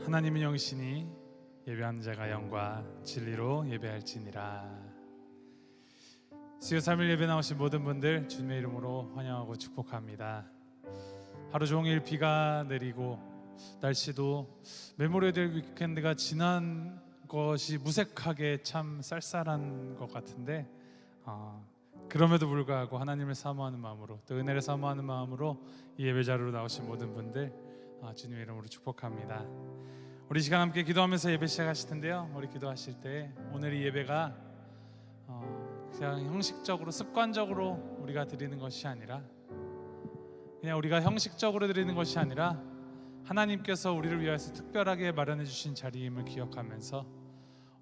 하나님은 영이시니 예배하는 자가 영과 진리로 예배할지니라. 수요 3일 예배 나오신 모든 분들 주님의 이름으로 환영하고 축복합니다. 하루 종일 비가 내리고 날씨도 메모리얼 위켄드가 지난 것이 무색하게 참 쌀쌀한 것 같은데 그럼에도 불구하고 하나님을 사모하는 마음으로 또 은혜를 사모하는 마음으로 이 예배 자리로 나오신 모든 분들 주님의 이름으로 축복합니다. 우리 시간 함께 기도하면서 예배 시작하실 텐데요, 우리 기도하실 때 오늘 이 예배가 그냥 형식적으로 습관적으로 우리가 드리는 것이 아니라 그냥 우리가 형식적으로 드리는 것이 아니라 하나님께서 우리를 위해서 특별하게 마련해 주신 자리임을 기억하면서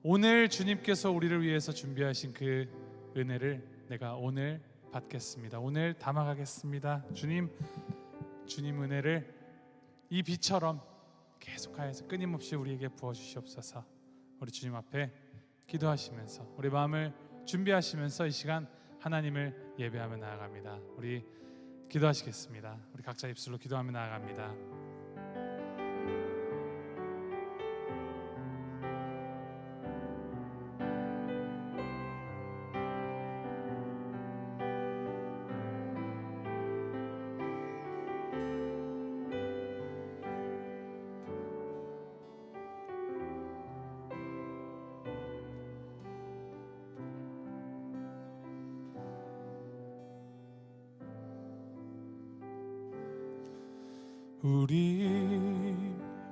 오늘 주님께서 우리를 위해서 준비하신 그 은혜를 내가 오늘 받겠습니다. 오늘 담아가겠습니다. 주님 은혜를 이 비처럼 계속하여서 끊임없이 우리에게 부어주시옵소서. 우리 주님 앞에 기도하시면서 우리 마음을 준비하시면서 이 시간 하나님을 예배하며 나아갑니다. 우리 기도하시겠습니다. 우리 각자 입술로 기도하며 나아갑니다. 우리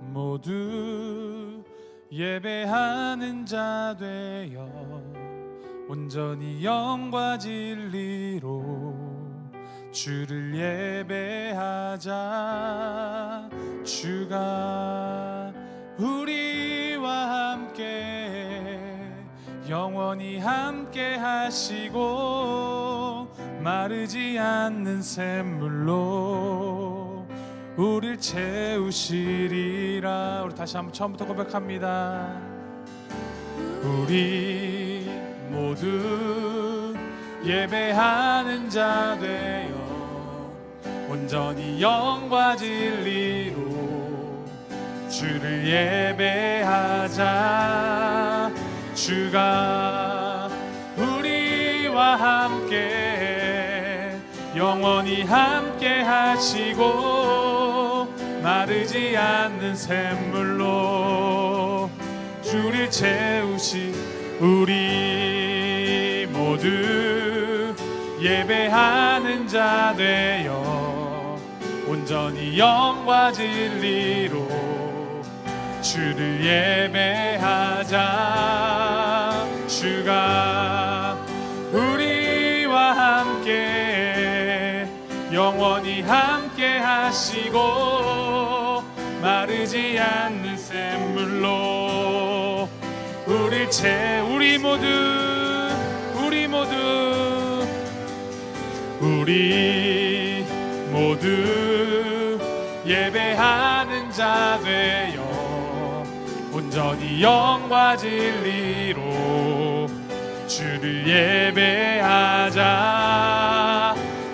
모두 예배하는 자 되어 온전히 영과 진리로 주를 예배하자. 주가 우리와 함께 영원히 함께 하시고 마르지 않는 샘물로 우릴 채우시리라. 우리 다시 한번 처음부터 고백합니다. 우리 모두 예배하는 자 되어 온전히 영과 진리로 주를 예배하자. 주가 우리와 함께 영원히 함께 하시고 마르지 않는 샘물로 주를 채우시. 우리 모두 예배하는 자 되어 온전히 영과 진리로 주를 예배하자. 주가 우리와 함께 영원히 함께 하시고 마르지 않는 샘물로 우리 모두 예배하는 자 되어 온전히 영과 진리로 주를 예배하자.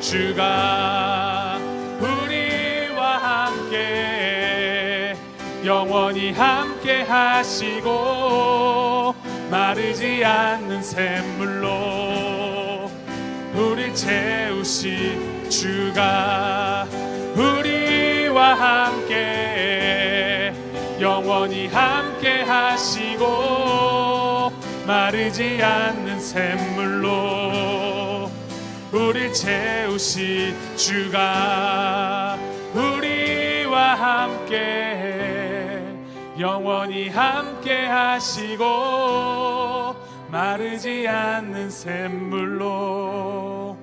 주가 우리와 함께 영원히 함께 하시고 마르지 않는 샘물로 우릴 채우시. 주가 우리와 함께 영원히 함께 하시고 마르지 않는 샘물로 우릴 채우시. 주가 우리와 함께 영원히 함께 하시고 마르지 않는 샘물로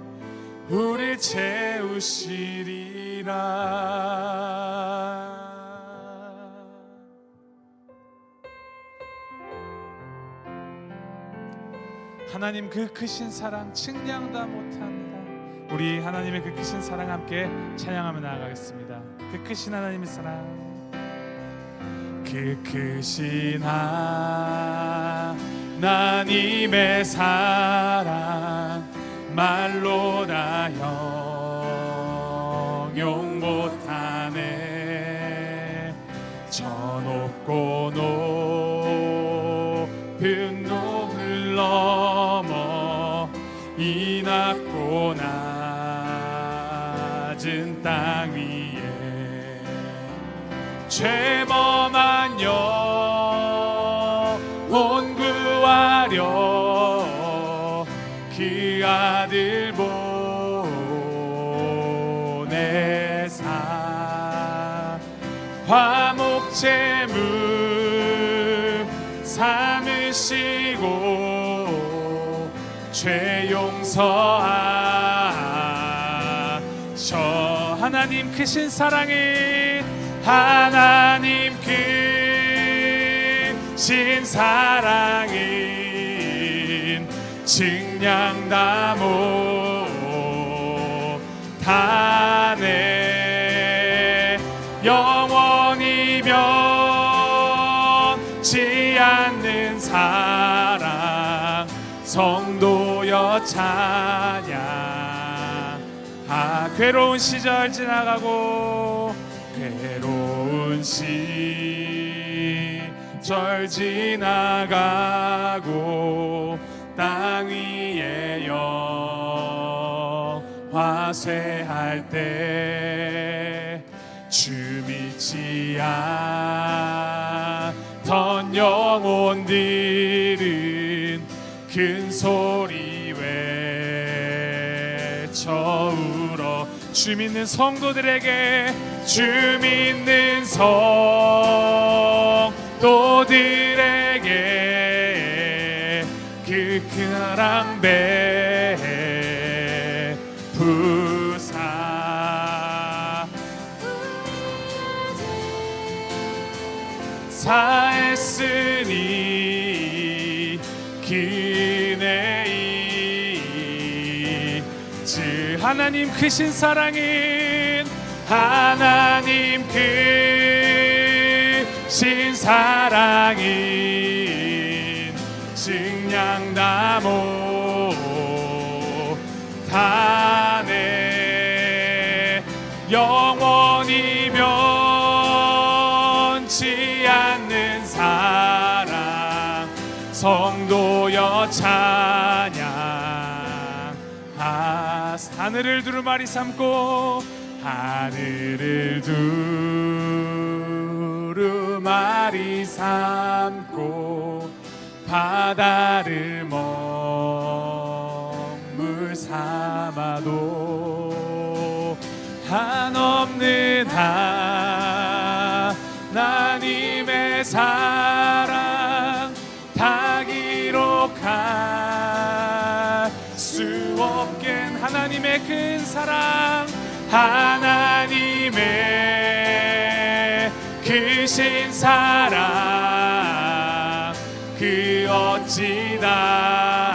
우릴 채우시리라. 하나님 그 크신 사랑 측량다 못합니다. 우리 하나님의 그 크신 사랑 함께 찬양하며 나아가겠습니다. 그 크신 하나님의 사랑, 그 크신 하나님의 사랑 말로 다 형용 못하네. 저 높고 높은 놈을 넘어 이 낮고 낮은 땅 위에 죄범한 영혼 구하려 그 아들 보내사 화목제물 삼으시고 죄 용서하셔. 하나님 크신 사랑이, 하나님 크신 사랑인 증량나무 탄에 영원히 변치 않는 사랑 성도여 찬양. 괴로운 시절 지나가고 괴로운 시절 지나가고 땅 위에 영화쇠할 때 주 믿지 않던 영혼들은 큰 소리 외쳐 울어. 주 믿는 성도들에게, 주 믿는 성도들에게 그 큰 사랑 베푸사. 사했으니 기내이 즉 하나님 크신 사랑인, 하나님 크신 사랑인 증량나무 탄에 영원히 변치 않는 사랑 성도여 찬양. 하늘을 두루마리 삼고, 하늘을 두루마리 삼고 바다를 먹물 삼아도 한없는 하나님의 사랑 다 기록할 수 없겐. 하나님의 큰 사랑, 하나님의 크신 사랑 그 어찌 다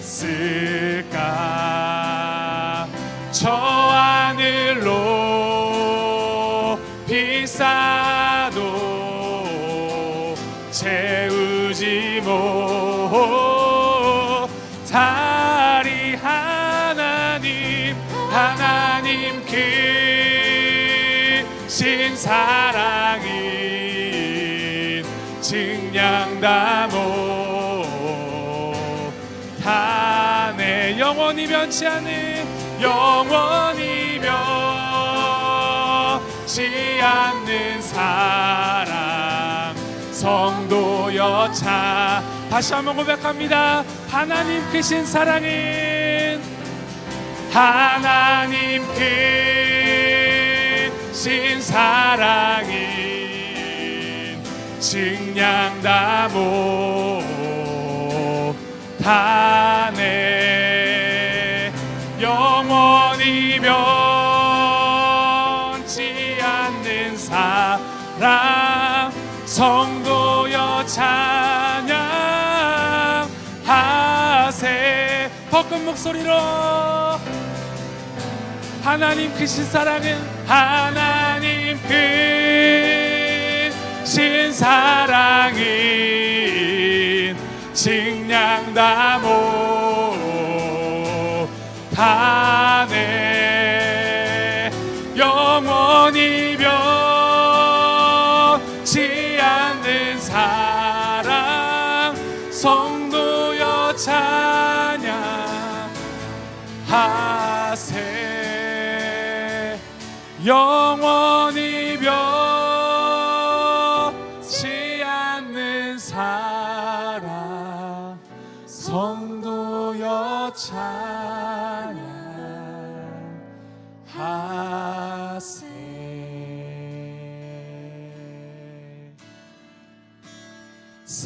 쓸까. 저 하늘로 비싸도 채우지 못하리. 하나님 크신 사랑인 증량나무 탄에 영원히 변치 않는, 영원히 변치 않는 사랑 성도여 차. 다시 한번 고백합니다. 하나님 크신 사랑인, 하나님 크신 사랑인 증량나무 탄에 영원히 변치 않는 사랑 성도여 찬양하세. 더 큰 목소리로 하나님 크신 사랑은, 하나님 크신 사랑인 증량나무 탄에 영원히 변치 사랑 성도여 찬양하세 영원히 변치 않는 사랑 성도여 찬양하세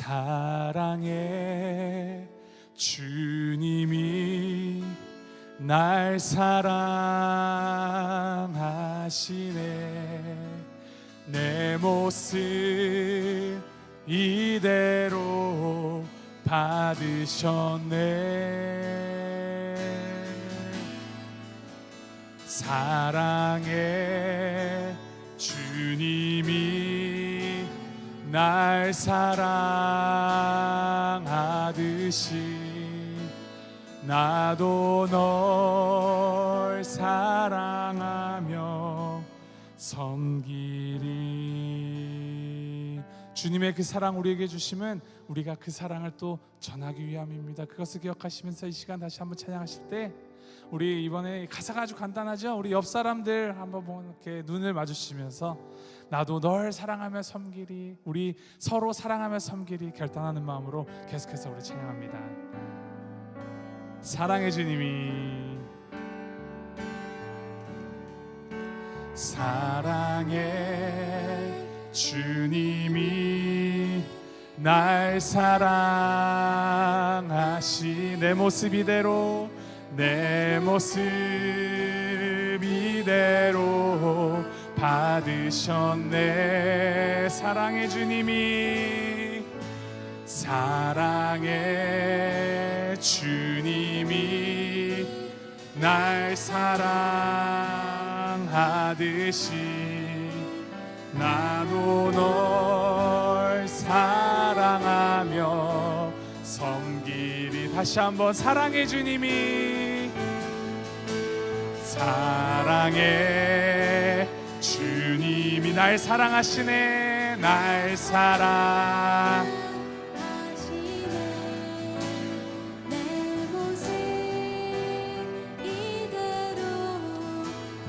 사랑의 주님이 날 사랑하시네 내 모습 이대로 받으셨네 사랑의 주님이 날 사랑하듯이 나도 널 사랑하며 섬기리 주님의 그 사랑 우리에게 주시면 우리가 그 사랑을 또 전하기 위함입니다. 그것을 기억하시면서 이 시간 다시 한번 찬양하실 때 우리 이번에 가사가 아주 간단하죠. 우리 옆 사람들 한번 이렇게 눈을 마주치면서 나도 널 사랑하며 섬기리 우리 서로 사랑하며 섬기리 결단하는 마음으로 계속해서 우리 찬양합니다. 사랑의 주님이 사랑의 주님이 날 사랑하시 내 모습 이대로 내 모습 이대로 받으셨네 사랑의 주님이 사랑의 주님이 날 사랑하듯이 나도 널 사랑하며 섬기리 다시 한번 사랑의 주님이 사랑의 주님이 날 사랑하시네 날 사랑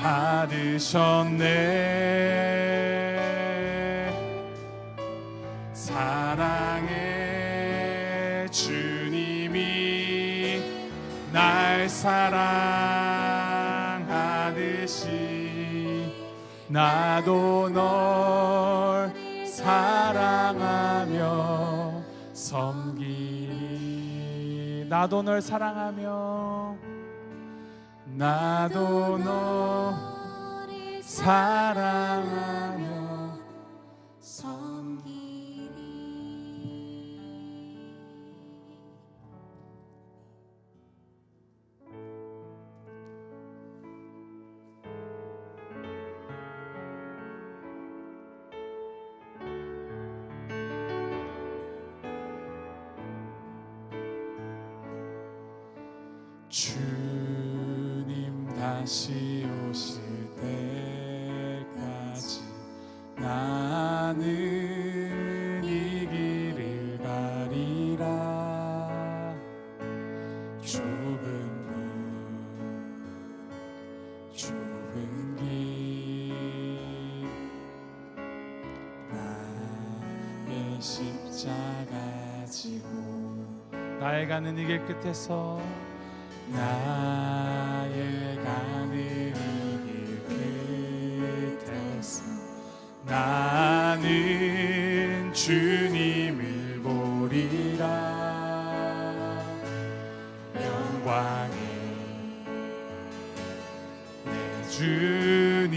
받으셨네 사랑의 주님이 날 사랑하듯이 나도 널 사랑하며 섬기리 나도 널 사랑하며 나도 널 사랑하며 섬기리 주님 다시 오실 때까지 나는 이 길을 가리라 좁은 길 나의 십자가 지고 나의 가는 이 길 끝에서 나의 가는 이 길 끝에서 나는 주님을 보리라 영광의 내 주님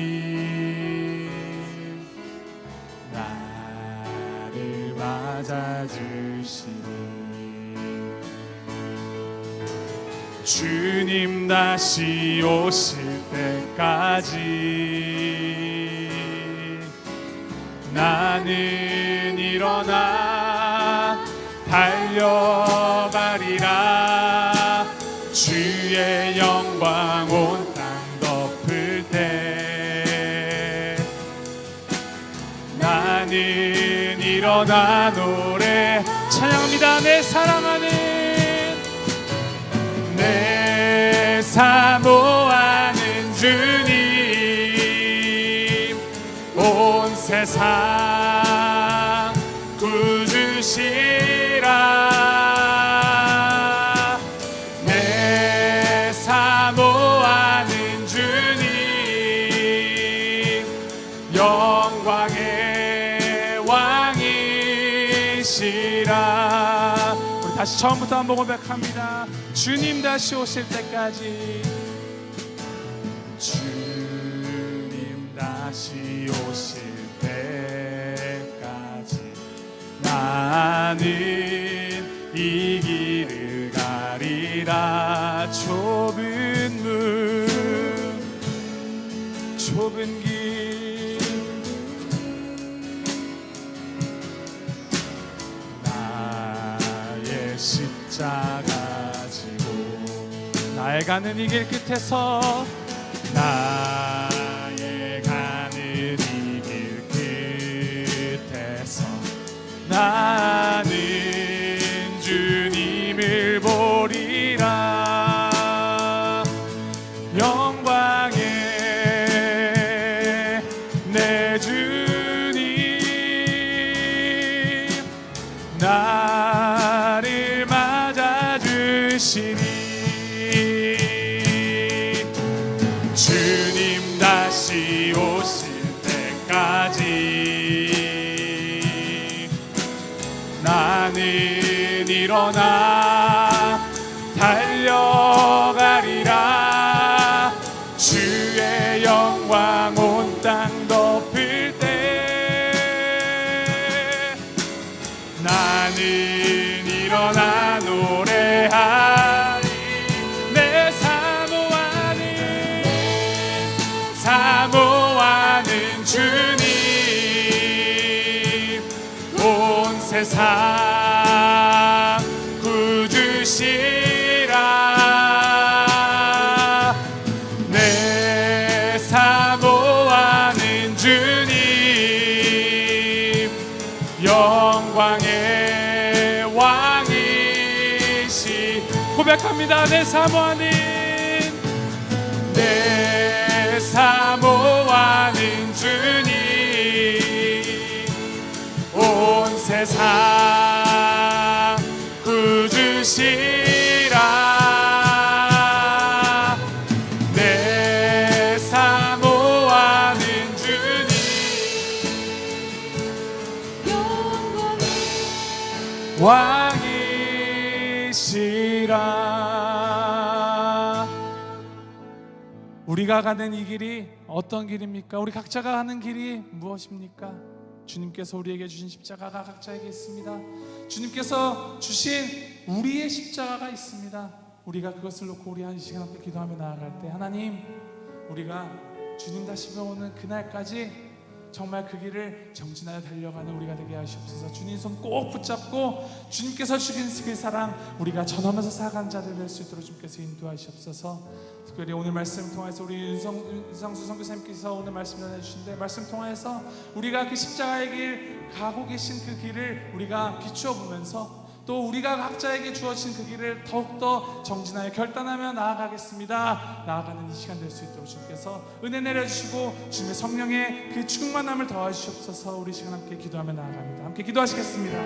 나를 맞아주시니 주님 다시 오실 때까지 나는 일어나 달려가리라 주의 영광 온 땅 덮을 때 나는 일어나 노래 찬양합니다. 내 사랑하는 내 사모하는 주님 온 세상 구주시라 내 사모하는 주님 영광의 왕이시라. 우리 다시 처음부터 한번 고백합니다. 주님 다시 오실 때까지 주님 다시 오실 때까지 나는 이 길을 가리라. 좁은 길 나의 십자가 지고 나의 가는 이 길 끝에서 나의 가는 이 길 끝에서 나는 주님을 보리라. 영광의 내 주님 나를 맞아주시니 주님 다시 오실 때까지 나는 일어나 달려가리라. 주의 영광 온 땅 덮을 때 나는 일어나 노래하리. 내 사모하는 주님 온 세상 구주시라. 내 사모하는 주님 영광의 왕이시. 고백합니다. 내 사모하는 주님 온 세상 구주시라. 내 사모하는 주님 왕이시라. 우리가 가는 이 길이 어떤 길입니까? 우리 각자가 가는 길이 무엇입니까? 주님께서 우리에게 주신 십자가가 각자에게 있습니다. 주님께서 주신 우리의 십자가가 있습니다. 우리가 그것을 놓고 우리 한 시간 함께 기도하며 나아갈 때 하나님, 우리가 주님 다시 오는 그날까지 정말 그 길을 정진하여 달려가는 우리가 되게 하시옵소서. 주님 손 꼭 붙잡고 주님께서 주신 그 사랑 우리가 전하면서 살아가는 자들 될 수 있도록 주님께서 인도하시옵소서. 특별히 오늘 말씀 통해서 우리 윤성수 선교사님께서 오늘 말씀 전해주신데 말씀 통해서 우리가 그 십자가의 길 가고 계신 그 길을 우리가 비추어 보면서 또 우리가 각자에게 주어진 그 길을 더욱더 정진하여 결단하며 나아가겠습니다. 나아가는 이 시간 될 수 있도록 주님께서 은혜 내려주시고 주님의 성령의 그 충만함을 더하시옵소서. 우리 시간 함께 기도하며 나아갑니다. 함께 기도하시겠습니다.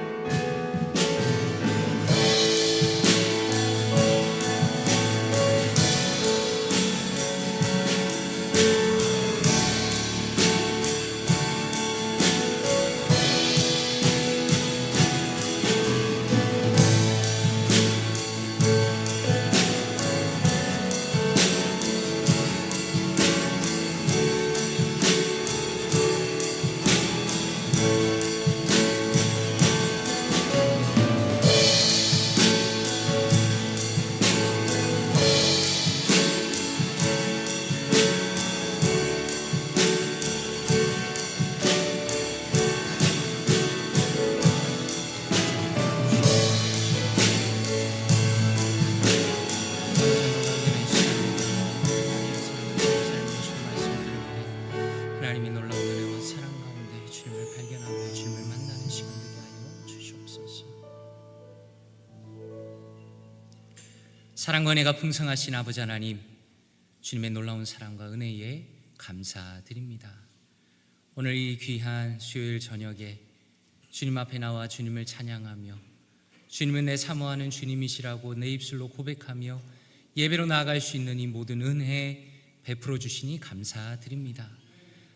하나님이 놀라운 은혜와 사랑 가운데 주님을 발견하고 주님을 만나는 시간 사랑과 은혜가 풍성하신 아버지 하나님, 주님의 놀라운 사랑과 은혜에 감사드립니다. 오늘 이 귀한 수요일 저녁에 주님 앞에 나와 주님을 찬양하며 주님은 내 사모하는 주님이시라고 내 입술로 고백하며 예배로 나아갈 수 있는 이 모든 은혜 베풀어 주시니 감사드립니다.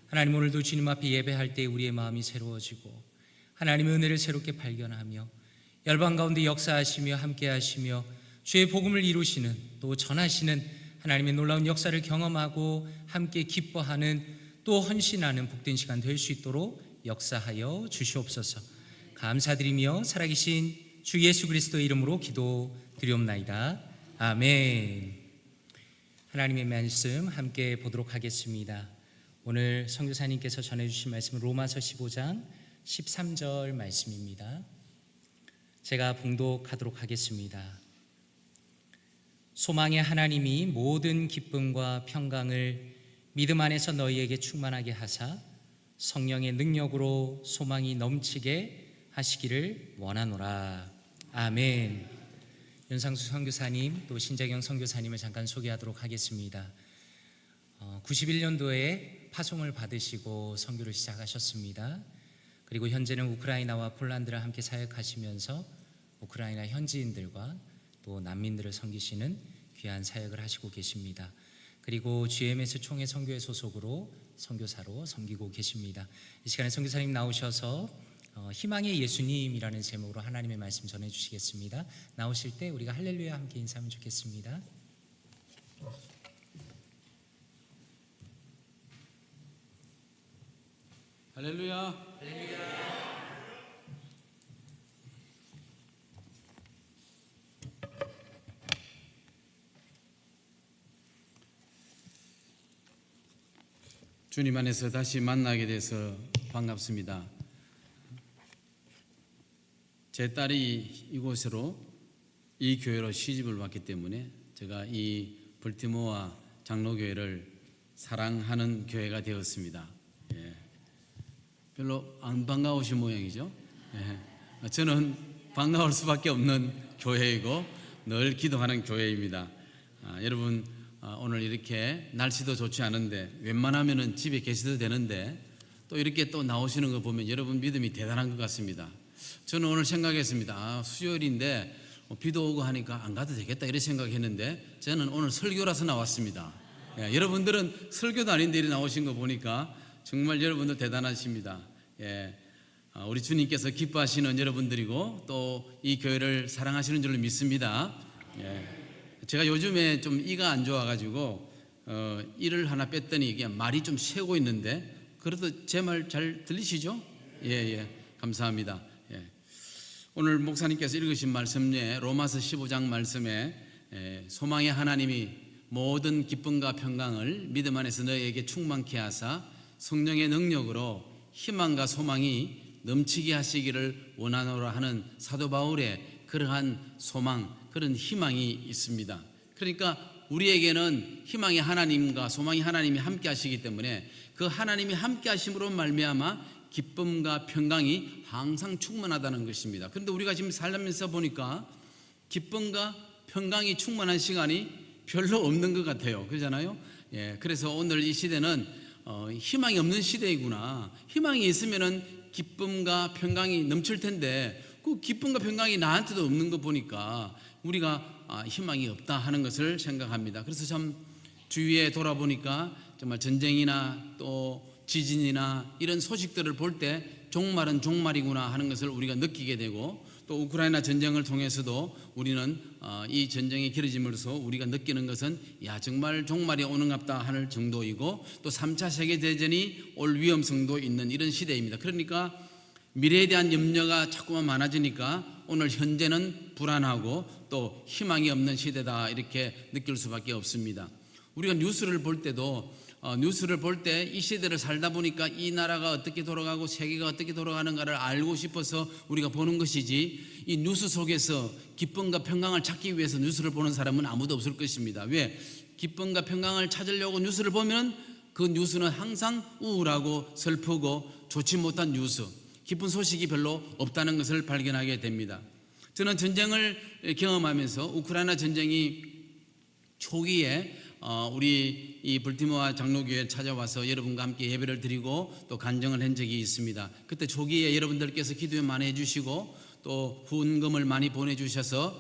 하나님, 오늘도 주님 앞에 예배할 때 우리의 마음이 새로워지고 하나님의 은혜를 새롭게 발견하며 열방 가운데 역사하시며 함께하시며 주의 복음을 이루시는 또 전하시는 하나님의 놀라운 역사를 경험하고 함께 기뻐하는 또 헌신하는 복된 시간 될 수 있도록 역사하여 주시옵소서. 감사드리며 살아계신 주 예수 그리스도의 이름으로 기도드리옵나이다. 아멘. 하나님의 말씀 함께 보도록 하겠습니다. 오늘 선교사님께서 전해주신 말씀은 로마서 15장 13절 말씀입니다. 제가 봉독하도록 하겠습니다. 소망의 하나님이 모든 기쁨과 평강을 믿음 안에서 너희에게 충만하게 하사 성령의 능력으로 소망이 넘치게 하시기를 원하노라. 아멘. 윤상수 선교사님 또 신재경 선교사님을 잠깐 소개하도록 하겠습니다. 91년도에 파송을 받으시고 선교를 시작하셨습니다. 그리고 현재는 우크라이나와 폴란드를 함께 사역하시면서 우크라이나 현지인들과 또 난민들을 섬기시는 귀한 사역을 하시고 계십니다. 그리고 GMS 총회 선교회 소속으로 선교사로 섬기고 계십니다. 이 시간에 선교사님 나오셔서 희망의 예수님이라는 제목으로 하나님의 말씀 전해주시겠습니다. 나오실 때 우리가 할렐루야 함께 인사하면 좋겠습니다. 할렐루야. 주님 안에서 다시 만나게 돼서 반갑습니다. 제 딸이 이곳으로 이 교회로 시집을 왔기 때문에 제가 이 벌티모어 장로교회를 사랑하는 교회가 되었습니다. 별로 안 반가우신 모양이죠. 저는 반가울 수밖에 없는 교회이고 늘 기도하는 교회입니다. 여러분, 오늘 이렇게 날씨도 좋지 않은데 웬만하면은 집에 계셔도 되는데 또 이렇게 또 나오시는 거 보면 여러분 믿음이 대단한 것 같습니다. 저는 오늘 생각했습니다. 수요일인데 비도 오고 하니까 안 가도 되겠다 이런 생각했는데 저는 오늘 설교라서 나왔습니다. 여러분들은 설교도 아닌데 이리 나오신 거 보니까 정말 여러분들 대단하십니다. 우리 주님께서 기뻐하시는 여러분들이고 또 이 교회를 사랑하시는 줄로 믿습니다. 제가 요즘에 좀 이가 안 좋아가지고 이를 하나 뺐더니 이게 말이 좀 새고 있는데 그래도 제 말 잘 들리시죠? 감사합니다. 오늘 목사님께서 읽으신 말씀 중에 로마서 15장 말씀에 소망의 하나님이 모든 기쁨과 평강을 믿음 안에서 너희에게 충만케 하사 성령의 능력으로 희망과 소망이 넘치게 하시기를 원하노라 하는 사도 바울의 그러한 소망, 그런 희망이 있습니다. 그러니까 우리에게는 희망의 하나님과 소망의 하나님이 함께 하시기 때문에 그 하나님이 함께 하심으로 말미암아 기쁨과 평강이 항상 충만하다는 것입니다. 그런데 우리가 지금 살면서 보니까 기쁨과 평강이 충만한 시간이 별로 없는 것 같아요. 그러잖아요. 그래서 오늘 이 시대는 희망이 없는 시대이구나. 희망이 있으면은 기쁨과 평강이 넘칠 텐데 그 기쁨과 평강이 나한테도 없는 거 보니까 우리가 희망이 없다 하는 것을 생각합니다. 그래서 참 주위에 돌아보니까 정말 전쟁이나 또 지진이나 이런 소식들을 볼 때 종말은 종말이구나 하는 것을 우리가 느끼게 되고 또 우크라이나 전쟁을 통해서도 우리는 이 전쟁이 길어짐으로써 우리가 느끼는 것은 정말 종말이 오는갑다 하는 정도이고 또 3차 세계대전이 올 위험성도 있는 이런 시대입니다. 그러니까 미래에 대한 염려가 자꾸만 많아지니까 오늘 현재는 불안하고 또 희망이 없는 시대다 이렇게 느낄 수밖에 없습니다. 우리가 뉴스를 볼 때도 이 시대를 살다 보니까 이 나라가 어떻게 돌아가고 세계가 어떻게 돌아가는가를 알고 싶어서 우리가 보는 것이지 이 뉴스 속에서 기쁨과 평강을 찾기 위해서 뉴스를 보는 사람은 아무도 없을 것입니다. 왜? 기쁨과 평강을 찾으려고 뉴스를 보면 그 뉴스는 항상 우울하고 슬프고 좋지 못한 뉴스, 기쁜 소식이 별로 없다는 것을 발견하게 됩니다. 저는 전쟁을 경험하면서 우크라이나 전쟁이 초기에 우리 이 벌티모어 장로교회 찾아와서 여러분과 함께 예배를 드리고 또 간증을 한 적이 있습니다. 그때 초기에 여러분들께서 기도에 많이 해주시고 또 후원금을 많이 보내주셔서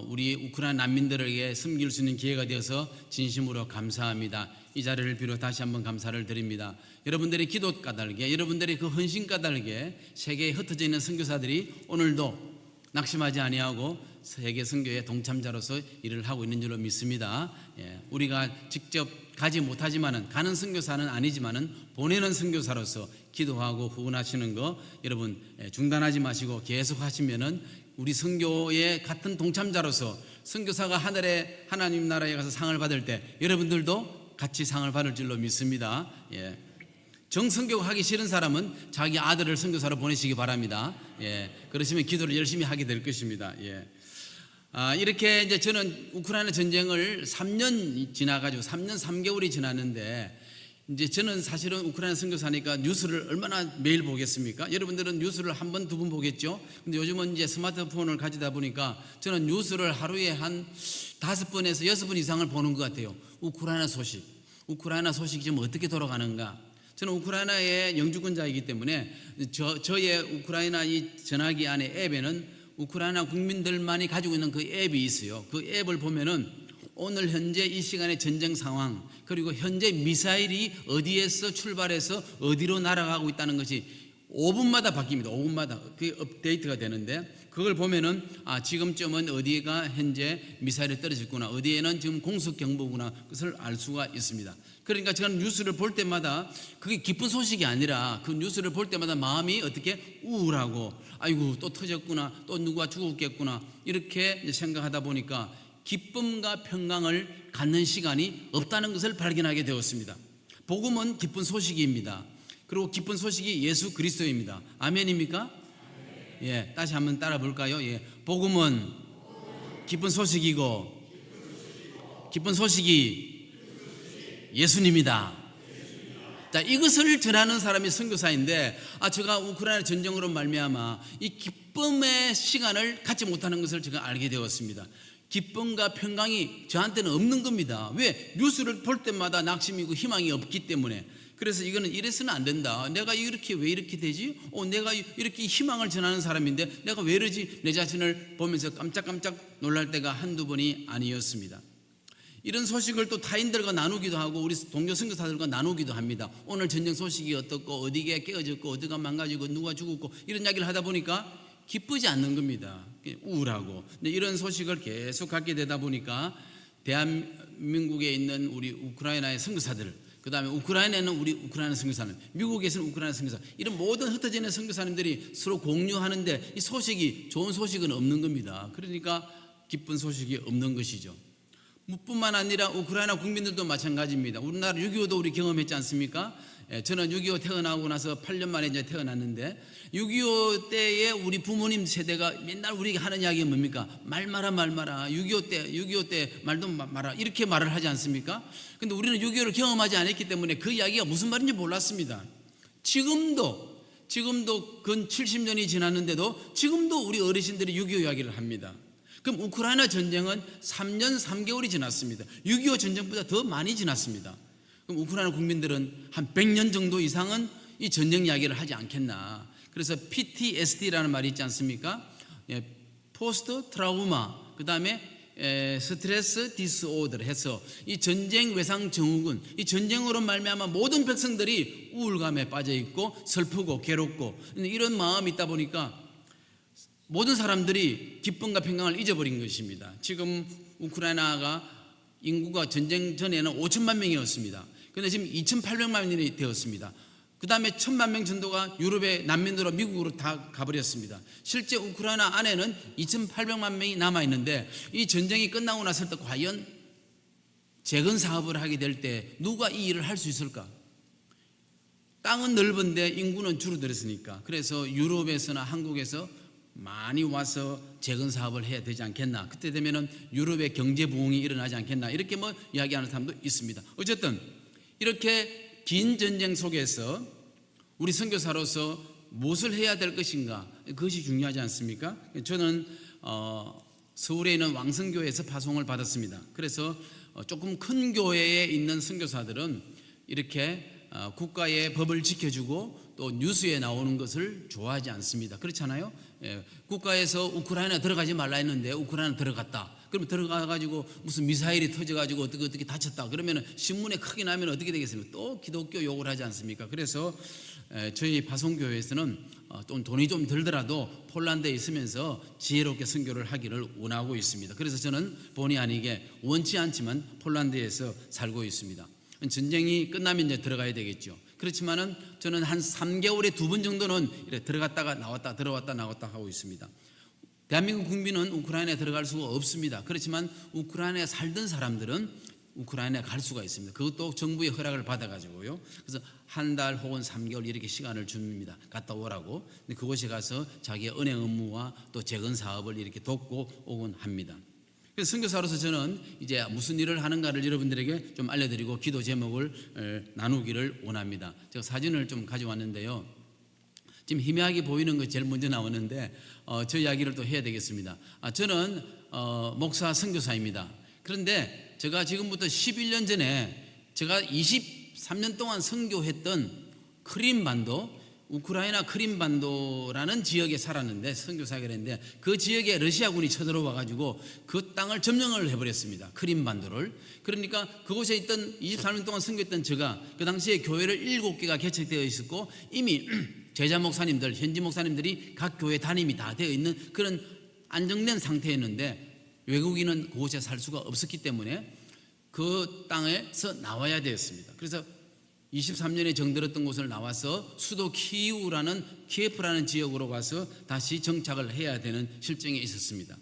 우리 우크라이나 난민들에게 섬길 수 있는 기회가 되어서 진심으로 감사합니다. 이 자리를 빌어 다시 한번 감사를 드립니다. 여러분들의 기도 까닭에, 여러분들의 그 헌신 까닭에 세계에 흩어져 있는 선교사들이 오늘도 낙심하지 아니하고 세계 선교의 동참자로서 일을 하고 있는 줄로 믿습니다. 우리가 직접 가지 못하지만은, 가는 선교사는 아니지만은 보내는 선교사로서 기도하고 후원하시는 거 여러분 중단하지 마시고 계속 하시면은 우리 선교의 같은 동참자로서 선교사가 하늘에 하나님 나라에 가서 상을 받을 때 여러분들도 같이 상을 받을 줄로 믿습니다. 정선교 하기 싫은 사람은 자기 아들을 선교사로 보내시기 바랍니다. 그러시면 기도를 열심히 하게 될 것입니다. 이렇게 이제 저는 우크라이나 전쟁을 3년 지나가지고 3년 3개월이 지났는데, 이제 저는 사실은 우크라이나 선교사니까 뉴스를 얼마나 매일 보겠습니까? 여러분들은 뉴스를 한 번, 두 번 보겠죠? 근데 요즘은 이제 스마트폰을 가지다 보니까 저는 뉴스를 하루에 한 5번에서 6번 이상을 보는 것 같아요. 우크라이나 소식이 지금 어떻게 돌아가는가? 저는 우크라이나의 영주권자이기 때문에 저의 우크라이나 이 전화기 안에 앱에는 우크라이나 국민들만이 가지고 있는 그 앱이 있어요. 그 앱을 보면은 오늘 현재 이 시간의 전쟁 상황, 그리고 현재 미사일이 어디에서 출발해서 어디로 날아가고 있다는 것이 5분마다 바뀝니다. 5분마다 그게 업데이트가 되는데, 그걸 보면은 지금쯤은 어디가 현재 미사일이 떨어졌구나, 어디에는 지금 공습 경보구나, 그것을 알 수가 있습니다. 그러니까 저는 뉴스를 볼 때마다 그게 기쁜 소식이 아니라 그 뉴스를 볼 때마다 마음이 어떻게 우울하고, 아이고 또 터졌구나, 또 누가 죽었겠구나, 이렇게 생각하다 보니까 기쁨과 평강을 갖는 시간이 없다는 것을 발견하게 되었습니다. 복음은 기쁜 소식입니다. 그리고 기쁜 소식이 예수 그리스도입니다. 아멘입니까? 다시 한번 따라 볼까요? 복음은 기쁜 소식이고, 기쁜 소식이 예수님이다. 자, 이것을 전하는 사람이 선교사인데, 제가 우크라이나 전쟁으로 말미암아 이 기쁨의 시간을 갖지 못하는 것을 제가 알게 되었습니다. 기쁨과 평강이 저한테는 없는 겁니다. 왜? 뉴스를 볼 때마다 낙심이고 희망이 없기 때문에. 그래서 이거는 이래서는 안 된다. 내가 왜 이렇게 되지? 내가 이렇게 희망을 전하는 사람인데 내가 왜 이러지? 내 자신을 보면서 깜짝깜짝 놀랄 때가 한두 번이 아니었습니다. 이런 소식을 또 타인들과 나누기도 하고 우리 동료 선교사들과 나누기도 합니다. 오늘 전쟁 소식이 어떻고, 어디가 깨어졌고, 어디가 망가지고, 누가 죽었고, 이런 이야기를 하다 보니까 기쁘지 않는 겁니다. 우울하고. 근데 이런 소식을 계속 갖게 되다 보니까 대한민국에 있는 우리 우크라이나의 선교사들, 그 다음에 우크라이나에는 우리 우크라이나 선교사님, 미국에서는 우크라이나 선교사, 이런 모든 흩어져 있는 선교사님들이 서로 공유하는데 이 소식이, 좋은 소식은 없는 겁니다. 그러니까 기쁜 소식이 없는 것이죠. 뿐만 아니라 우크라이나 국민들도 마찬가지입니다. 우리나라 6.25도 우리 경험했지 않습니까? 저는 6.25 태어나고 나서 8년 만에 이제 태어났는데, 6.25 때에 우리 부모님 세대가 맨날 우리에게 하는 이야기가 뭡니까? 말 마라 6.25 때 말도 마라, 이렇게 말을 하지 않습니까? 근데 우리는 6.25를 경험하지 않았기 때문에 그 이야기가 무슨 말인지 몰랐습니다. 지금도 근 70년이 지났는데도 지금도 우리 어르신들이 6.25 이야기를 합니다. 그럼 우크라이나 전쟁은 3년 3개월이 지났습니다. 6.25 전쟁보다 더 많이 지났습니다. 그럼 우크라이나 국민들은 한 100년 정도 이상은 이 전쟁 이야기를 하지 않겠나. 그래서 PTSD라는 말이 있지 않습니까? 포스트 트라우마, 그 다음에 스트레스 디스오더 해서 이 전쟁 외상 증후군, 이 전쟁으로 말미암아 모든 백성들이 우울감에 빠져 있고 슬프고 괴롭고 이런 마음이 있다 보니까 모든 사람들이 기쁨과 평강을 잊어버린 것입니다. 지금 우크라이나가 인구가 전쟁 전에는 5천만 명이었습니다. 그런데 지금 2,800만 명이 되었습니다. 그 다음에 1,000만 명 정도가 유럽의 난민으로 미국으로 다 가버렸습니다. 실제 우크라이나 안에는 2,800만 명이 남아있는데, 이 전쟁이 끝나고 났을 때 과연 재건 사업을 하게 될 때 누가 이 일을 할 수 있을까? 땅은 넓은데 인구는 줄어들었으니까. 그래서 유럽에서나 한국에서 많이 와서 재건 사업을 해야 되지 않겠나. 그때 되면은 유럽의 경제 부흥이 일어나지 않겠나. 이렇게 이야기하는 사람도 있습니다. 어쨌든 이렇게 긴 전쟁 속에서 우리 선교사로서 무엇을 해야 될 것인가, 그것이 중요하지 않습니까? 저는 서울에 있는 왕성교회에서 파송을 받았습니다. 그래서 조금 큰 교회에 있는 선교사들은 이렇게 국가의 법을 지켜주고 또 뉴스에 나오는 것을 좋아하지 않습니다. 그렇잖아요. 국가에서 우크라이나 들어가지 말라 했는데 우크라이나 들어갔다. 그러면 들어가가지고 무슨 미사일이 터져가지고 어떻게 다쳤다. 그러면 신문에 크게 나면 어떻게 되겠습니까? 또 기독교 욕을 하지 않습니까? 그래서 저희 파송교회에서는 돈이 좀 들더라도 폴란드에 있으면서 지혜롭게 선교를 하기를 원하고 있습니다. 그래서 저는 본의 아니게 원치 않지만 폴란드에서 살고 있습니다. 전쟁이 끝나면 이제 들어가야 되겠죠. 그렇지만은 저는 한 3개월에 2번 정도는 이렇게 들어갔다가 나왔다 들어왔다 나왔다 하고 있습니다. 대한민국 국민은 우크라이나에 들어갈 수가 없습니다. 그렇지만 우크라이나에 살던 사람들은 우크라이나에 갈 수가 있습니다. 그것도 정부의 허락을 받아가지고요. 그래서 한 달 혹은 3개월 이렇게 시간을 줍니다. 갔다 오라고. 근데 그곳에 가서 자기의 은행 업무와 또 재건 사업을 이렇게 돕고 오곤 합니다. 그래서 선교사로서 저는 이제 무슨 일을 하는가를 여러분들에게 좀 알려드리고 기도 제목을 나누기를 원합니다. 제가 사진을 좀 가져왔는데요. 지금 희미하게 보이는 거 제일 먼저 나오는데 저 이야기를 또 해야 되겠습니다. 저는 목사 선교사입니다. 그런데 제가 지금부터 11년 전에 제가 23년 동안 선교했던 크림반도, 우크라이나 크림반도라는 지역에 살았는데 선교사가 그랬는데 그 지역에 러시아군이 쳐들어와 가지고 그 땅을 점령을 해버렸습니다. 크림반도를. 그러니까 그곳에 있던 23년 동안 선교했던 제가 그 당시에 교회를 7개가 개척되어 있었고 이미 제자 목사님들, 현지 목사님들이 각 교회 담임이 다 되어 있는 그런 안정된 상태였는데 외국인은 그곳에 살 수가 없었기 때문에 그 땅에서 나와야 되었습니다. 그래서 23년에 정들었던 곳을 나와서 수도 키예프라는 지역으로 가서 다시 정착을 해야 되는 실정에 있었습니다.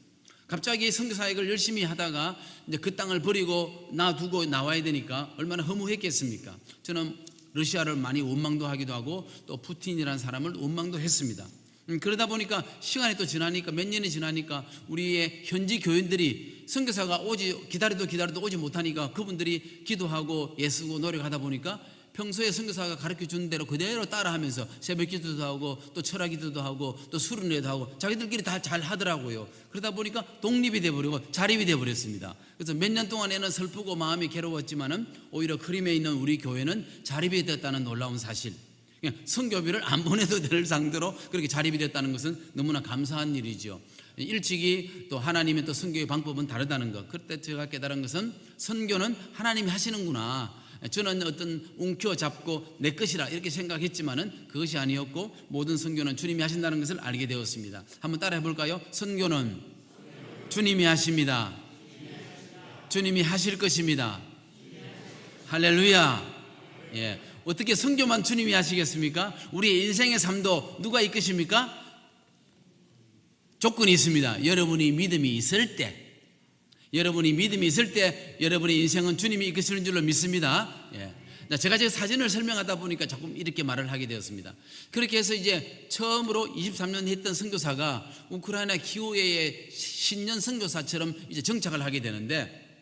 갑자기 선교 사역을 열심히 하다가 이제 그 땅을 버리고 놔두고 나와야 되니까 얼마나 허무했겠습니까? 저는 러시아를 많이 원망도 하기도 하고 또 푸틴이라는 사람을 원망도 했습니다. 그러다 보니까 시간이 또 지나니까 몇 년이 지나니까 우리의 현지 교인들이 선교사가 기다려도 오지 못하니까 그분들이 기도하고 애쓰고 노력하다 보니까 평소에 선교사가 가르쳐 주는 대로 그대로 따라하면서 새벽 기도도 하고 또 철학 기도도 하고 또 수련회도 하고 자기들끼리 다 잘 하더라고요. 그러다 보니까 독립이 돼버리고 자립이 돼버렸습니다. 그래서 몇 년 동안에는 슬프고 마음이 괴로웠지만은 오히려 크림에 있는 우리 교회는 자립이 됐다는 놀라운 사실. 선교비를 안 보내도 될 상대로 그렇게 자립이 됐다는 것은 너무나 감사한 일이죠. 일찍이 또 하나님의 또 선교의 방법은 다르다는 것. 그때 제가 깨달은 것은 선교는 하나님이 하시는구나. 저는 어떤 움켜잡고 내 것이라 이렇게 생각했지만은 그것이 아니었고 모든 선교는 주님이 하신다는 것을 알게 되었습니다. 한번 따라해 볼까요? 선교는 주님이 하십니다. 주님이 하실 것입니다. 할렐루야. 예. 어떻게 선교만 주님이 하시겠습니까? 우리의 인생의 삶도 누가 이끄십니까? 조건이 있습니다. 여러분이 믿음이 있을 때, 여러분의 인생은 주님이 이끄시는 줄로 믿습니다. 예. 제가 제 사진을 설명하다 보니까 조금 이렇게 말을 하게 되었습니다. 그렇게 해서 이제 처음으로 23년 했던 선교사가 우크라이나 키오에의 신년 선교사처럼 이제 정착을 하게 되는데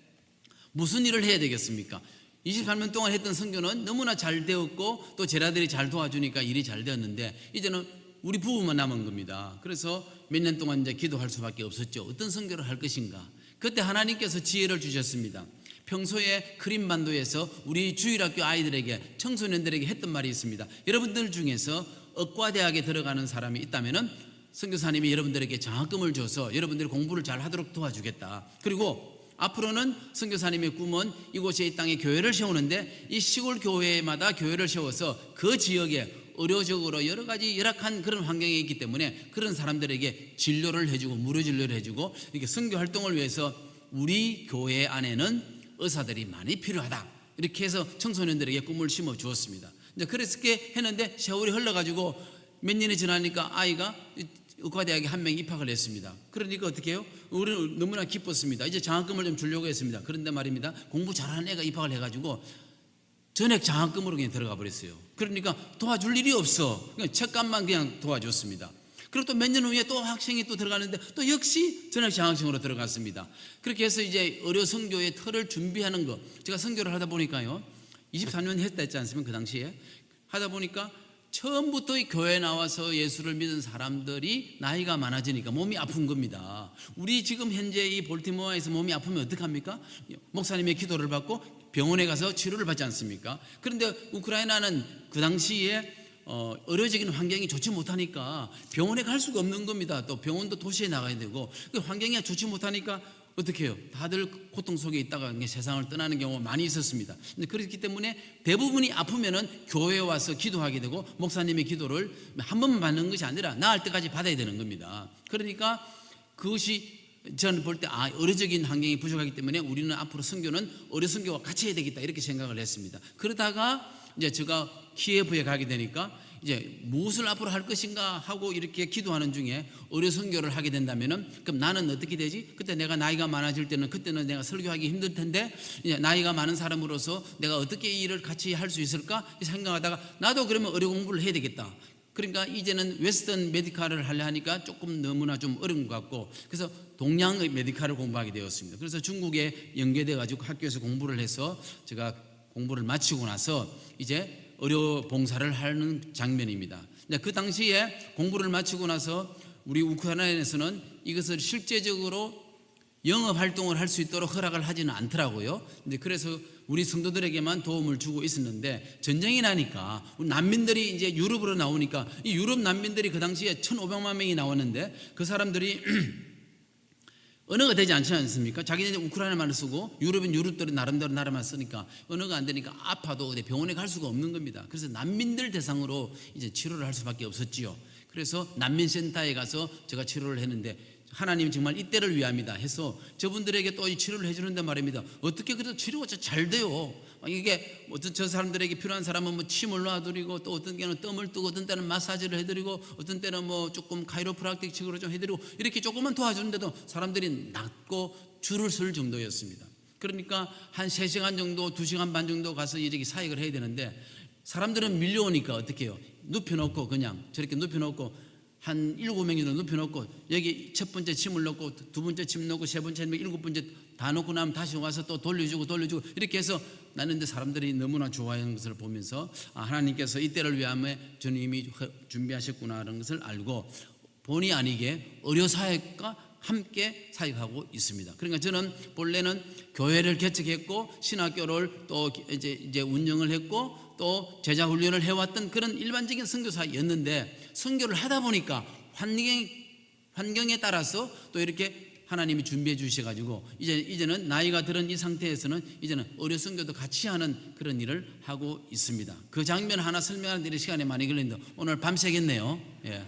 무슨 일을 해야 되겠습니까? 23년 동안 했던 선교는 너무나 잘 되었고 또 제자들이 잘 도와주니까 일이 잘 되었는데 이제는 우리 부부만 남은 겁니다. 그래서 몇 년 동안 이제 기도할 수밖에 없었죠. 어떤 선교를 할 것인가? 그때 하나님께서 지혜를 주셨습니다. 평소에 크림반도에서 우리 주일학교 아이들에게 청소년들에게 했던 말이 있습니다. 여러분들 중에서 의과대학에 들어가는 사람이 있다면 선교사님이 여러분들에게 장학금을 줘서 여러분들이 공부를 잘 하도록 도와주겠다. 그리고 앞으로는 선교사님의 꿈은 이곳에 이 땅에 교회를 세우는데 이 시골 교회마다 교회를 세워서 그 지역에 의료적으로 여러 가지 열악한 그런 환경에 있기 때문에 그런 사람들에게 진료를 해주고 무료 진료를 해주고 이렇게 선교 활동을 위해서 우리 교회 안에는 의사들이 많이 필요하다. 이렇게 해서 청소년들에게 꿈을 심어 주었습니다. 이제 그렇게 했는데 세월이 흘러가지고 몇 년이 지나니까 아이가 의과대학에 한 명 입학을 했습니다. 그러니까 어떻게 해요? 우리는 너무나 기뻤습니다. 이제 장학금을 좀 주려고 했습니다. 그런데 말입니다. 공부 잘하는 애가 입학을 해가지고 전액 장학금으로 그냥 들어가 버렸어요. 그러니까 도와줄 일이 없어. 그냥 책값만 그냥 도와줬습니다. 그리고 또 몇 년 후에 또 학생이 또 들어가는데 또 역시 전액 장학생으로 들어갔습니다. 그렇게 해서 이제 의료 선교의 틀을 준비하는 거. 제가 선교를 하다 보니까요. 24년 했다 했지 않습니까? 그 당시에 하다 보니까 처음부터 이 교회에 나와서 예수를 믿은 사람들이 나이가 많아지니까 몸이 아픈 겁니다. 우리 지금 현재 이 볼티모어에서 몸이 아프면 어떡합니까? 목사님의 기도를 받고 병원에 가서 치료를 받지 않습니까? 그런데 우크라이나는 그 당시에 의료적인 환경이 좋지 못하니까 병원에 갈 수가 없는 겁니다. 또 병원도 도시에 나가야 되고 그 환경이 좋지 못하니까 어떻게 해요? 다들 고통 속에 있다가 세상을 떠나는 경우가 많이 있었습니다. 그렇기 때문에 대부분이 아프면은 교회에 와서 기도하게 되고 목사님의 기도를 한 번만 받는 것이 아니라 나을 때까지 받아야 되는 겁니다. 그러니까 그것이 저는 볼 때 의료적인 환경이 부족하기 때문에 우리는 앞으로 선교는 의료 선교와 같이 해야 되겠다 이렇게 생각을 했습니다. 그러다가 이제 제가 키예프에 가게 되니까 이제 무엇을 앞으로 할 것인가 하고 이렇게 기도하는 중에 의료 선교를 하게 된다면은 그럼 나는 어떻게 되지? 그때 내가 나이가 많아질 때는 그때는 내가 설교하기 힘들 텐데 이제 나이가 많은 사람으로서 내가 어떻게 이 일을 같이 할 수 있을까 생각하다가 나도 그러면 의료 공부를 해야 되겠다. 그러니까 이제는 웨스턴 메디칼을 하려 하니까 조금 너무나 좀 어려운 것 같고 그래서 동양의 메디칼을 공부하게 되었습니다. 그래서 중국에 연계돼 가지고 학교에서 공부를 해서 제가 공부를 마치고 나서 이제 의료 봉사를 하는 장면입니다. 그 당시에 공부를 마치고 나서 우리 우크라이나에서는 이것을 실제적으로 영업 활동을 할 수 있도록 허락을 하지는 않더라고요. 근데 그래서 우리 성도들에게만 도움을 주고 있었는데 전쟁이 나니까 난민들이 이제 유럽으로 나오니까 이 유럽 난민들이 그 당시에 1,500만 명이 나왔는데 그 사람들이 언어가 되지 않지 않습니까? 자기네들 우크라이나말을 쓰고 유럽은 유럽들이 나름대로 나라만 쓰니까 언어가 안 되니까 아파도 어디 병원에 갈 수가 없는 겁니다. 그래서 난민들 대상으로 이제 치료를 할 수밖에 없었지요. 그래서 난민센터에 가서 제가 치료를 했는데 하나님 정말 이때를 위함이다 해서 저분들에게 또 이 치료를 해주는데 말입니다. 어떻게 그래도 치료가 잘 돼요. 이게 어떤 저 사람들에게 필요한 사람은 뭐 침을 놔드리고 또 어떤 때는 뜸을 뜨고 어떤 때는 마사지를 해드리고 어떤 때는 뭐 조금 카이로프락틱식으로 좀 해드리고 이렇게 조금만 도와주는데도 사람들이 낫고 줄을 설 정도였습니다. 그러니까 한 3시간 정도 2시간 반 정도 가서 이렇게 사역을 해야 되는데 사람들은 밀려오니까 어떻게 해요? 눕혀놓고 그냥 저렇게 눕혀놓고 한 7명 정도 눕혀놓고 여기 첫 번째 침을 넣고 두 번째 침 넣고 세 번째 일곱 번째 다 넣고 나면 다시 와서 또 돌려주고 이렇게 해서 나는데 사람들이 너무나 좋아하는 것을 보면서 하나님께서 이때를 위함에 주님이 준비하셨구나라는 것을 알고 본의 아니게 의료사역과 함께 사역하고 있습니다. 그러니까 저는 본래는 교회를 개척했고 신학교를 또 이제 운영을 했고 또 제자 훈련을 해왔던 그런 일반적인 선교사였는데 선교를 하다 보니까 환경에 따라서 또 이렇게 하나님이 준비해 주셔가지고 이제는 나이가 들은 이 상태에서는 이제는 의료 선교도 같이 하는 그런 일을 하고 있습니다. 그 장면 하나 설명하는 데 시간이 많이 걸리는데 오늘 밤새겠네요. 예.